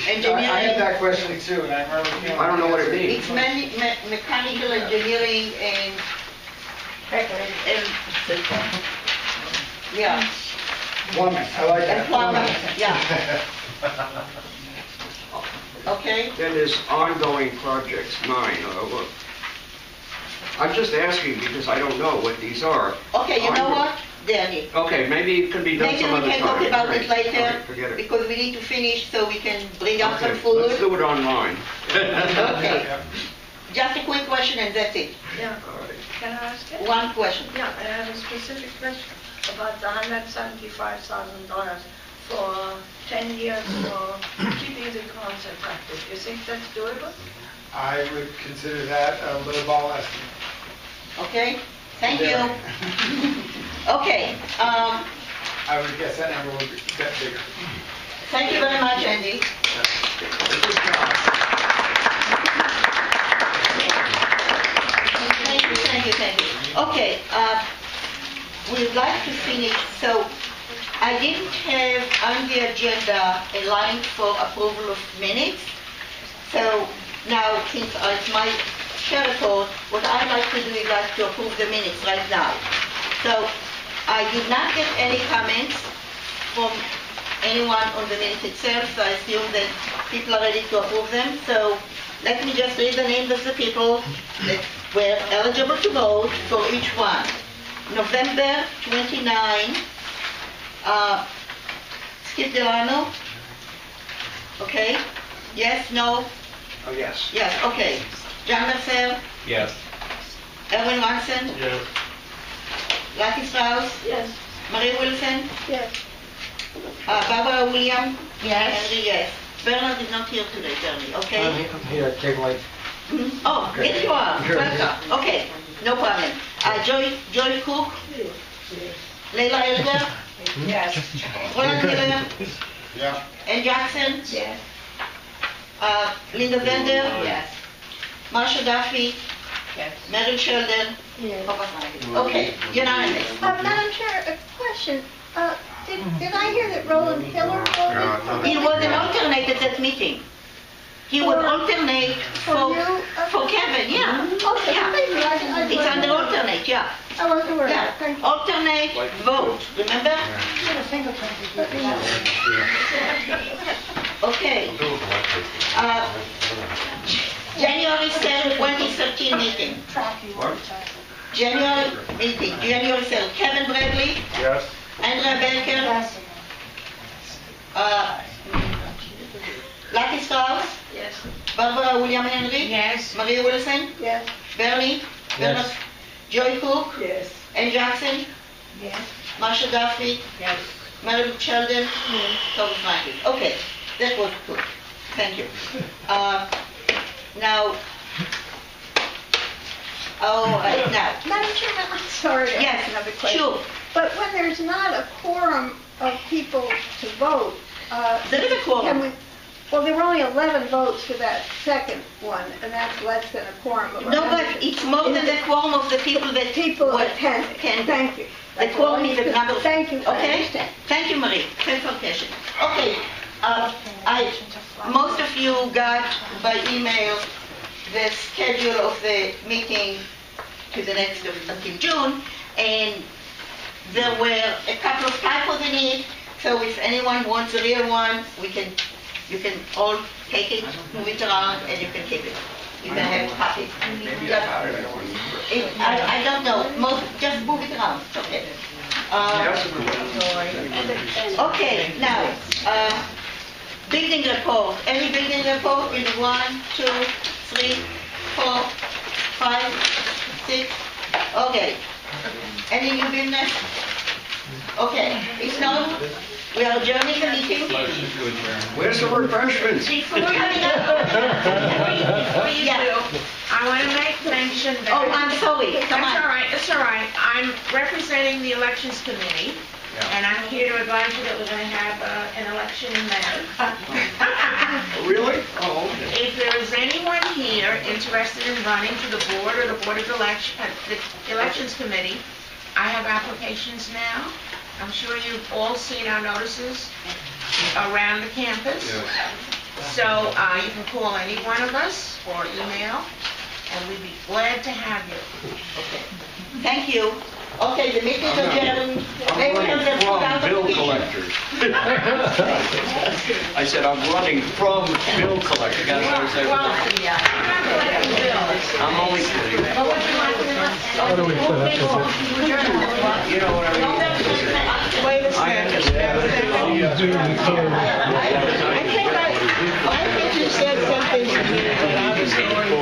Speaker 1: Engineering.
Speaker 2: I had that question too, and I remember feeling...
Speaker 7: I don't know what it means.
Speaker 1: it's mechanical engineering and yeah,
Speaker 2: Plumbing, I like
Speaker 1: and
Speaker 2: that.
Speaker 1: plumbing, yeah. Okay?
Speaker 7: Then there's ongoing projects, 9. I'm just asking because I don't know what these are.
Speaker 1: Okay, you know what, Danny?
Speaker 7: Okay, maybe it can be done
Speaker 1: Maybe
Speaker 7: some
Speaker 1: we
Speaker 7: other time.
Speaker 1: can talk about it
Speaker 7: Great.
Speaker 1: later,
Speaker 7: Okay, forget it.
Speaker 1: because we need to finish so we can bring up some
Speaker 7: Okay,
Speaker 1: food.
Speaker 7: let's do it online.
Speaker 1: Okay. Just a quick question and that's it.
Speaker 12: Yeah,
Speaker 7: All right.
Speaker 12: can I ask it?
Speaker 1: One question.
Speaker 12: Yeah, I have a specific question about the $175,000 for 10 years for keeping the concept active. You think that's doable?
Speaker 2: I would consider that a low ball estimate.
Speaker 1: Okay? Thank you. Okay,
Speaker 2: I would guess that number would get bigger.
Speaker 1: thank you very much, Andy. Thank you. Okay, we'd like to finish, so I didn't have on the agenda a line for approval of minutes. So now, since it's my share report, what I'd like to do is like to approve the minutes right now. So I did not get any comments from anyone on the minutes itself, so I assume that people are ready to approve them. So let me just read the names of the people that were eligible to vote for each one. November 29, Skip Delano. Okay. Yes, no?
Speaker 7: Oh, yes.
Speaker 1: Yes, okay. John Mercer,
Speaker 4: Yes.
Speaker 1: Erwin Watson,
Speaker 9: Yes.
Speaker 1: Lucky Strauss,
Speaker 12: Yes.
Speaker 1: Marie Wilson,
Speaker 6: Yes.
Speaker 1: Barbara William.
Speaker 12: Yes.
Speaker 1: Henry, yes. Bernard is not here today, Bernie, okay?
Speaker 4: I'm here, take like...
Speaker 1: Oh, yes you are.
Speaker 4: Sure.
Speaker 1: Welcome. Okay, no problem. Joy Cook, Leila Elder,
Speaker 12: Yes.
Speaker 1: Roland Miller,
Speaker 8: Yeah.
Speaker 1: Ann Jackson,
Speaker 12: Yes.
Speaker 1: Linda Vender,
Speaker 12: Yes.
Speaker 1: Marsha Duffy, Mary Sheldon?
Speaker 10: Yes.
Speaker 1: Okay, unanimous.
Speaker 10: Madam Chair, a question. Did I hear that Roland Hiller voted?
Speaker 1: He was an alternate at that meeting. He would alternate for Kevin, yeah.
Speaker 10: Okay,
Speaker 1: Yeah.
Speaker 10: thank you. I
Speaker 1: It's under alternate, yeah.
Speaker 10: I wasn't aware of
Speaker 1: Yeah,
Speaker 10: that. Thank you.
Speaker 1: alternate vote, remember? Okay. January 7, 2013 meeting. January meeting, January 7. Kevin Bradley,
Speaker 2: Yes.
Speaker 1: Andrea Benker, Lucky Strauss,
Speaker 12: Yes.
Speaker 1: Barbara William Henry,
Speaker 5: Yes.
Speaker 1: Maria Wilson,
Speaker 10: Yes.
Speaker 1: Bernie, Bernard, Joy Cook,
Speaker 6: Yes.
Speaker 1: Ann Jackson,
Speaker 6: Yes.
Speaker 1: Marsha Duffy,
Speaker 6: Yes.
Speaker 1: Mary Lou Sheldon, Thomas Franklin. Okay, that was good. Thank you. Now, now,
Speaker 10: Madam Chairman, I'm sorry to
Speaker 1: Yes,
Speaker 10: ask another question.
Speaker 1: sure.
Speaker 10: But when there's not a quorum of people to vote,
Speaker 1: There is a quorum.
Speaker 10: can we, well, there were only 11 votes for that second one, and that's less than a quorum of our
Speaker 1: No, but
Speaker 10: membership.
Speaker 1: it's more than the quorum of the people that
Speaker 10: People
Speaker 1: were-
Speaker 10: attending.
Speaker 1: can-
Speaker 10: Thank you.
Speaker 1: The quorum is the number.
Speaker 10: Thank you, I
Speaker 1: Okay?
Speaker 10: understand.
Speaker 1: Thank you, Marie. Clarification. Okay, most of you got by email the schedule of the meeting to the next until June, and there were a couple of typos in it, so if anyone wants a real one, you can all take it, move it around, and you can keep it. You can have a copy. I don't know, just move it around, it's okay. Okay, now, building report. Any building report in 1, 2, 3, 4, 5, 6? Okay. Any new business? Okay, if not, we are adjourning the meeting.
Speaker 7: Where's the refreshments?
Speaker 1: Before you Yeah.
Speaker 13: I want to make mention that...
Speaker 1: Oh, I'm sorry, come on.
Speaker 13: That's all right. I'm representing the Elections Committee, and I'm here to advise you that we're going to have an election in May.
Speaker 7: Really? Oh, okay.
Speaker 13: If there is anyone here interested in running to the board or the Board of the Elections Committee, I have applications now. I'm sure you've all seen our notices around the campus. So you can call any one of us or email, and we'd be glad to have you.
Speaker 1: Okay. Thank you. Okay, the meeting is adjourned.
Speaker 7: I'm running from bill collectors. I said I'm running from bill collectors. I'm only kidding.
Speaker 9: How do we set up this?
Speaker 7: You know what I mean?
Speaker 3: Wait a
Speaker 7: I
Speaker 3: second.
Speaker 9: You do the total.
Speaker 3: I think you said something to me, but I was going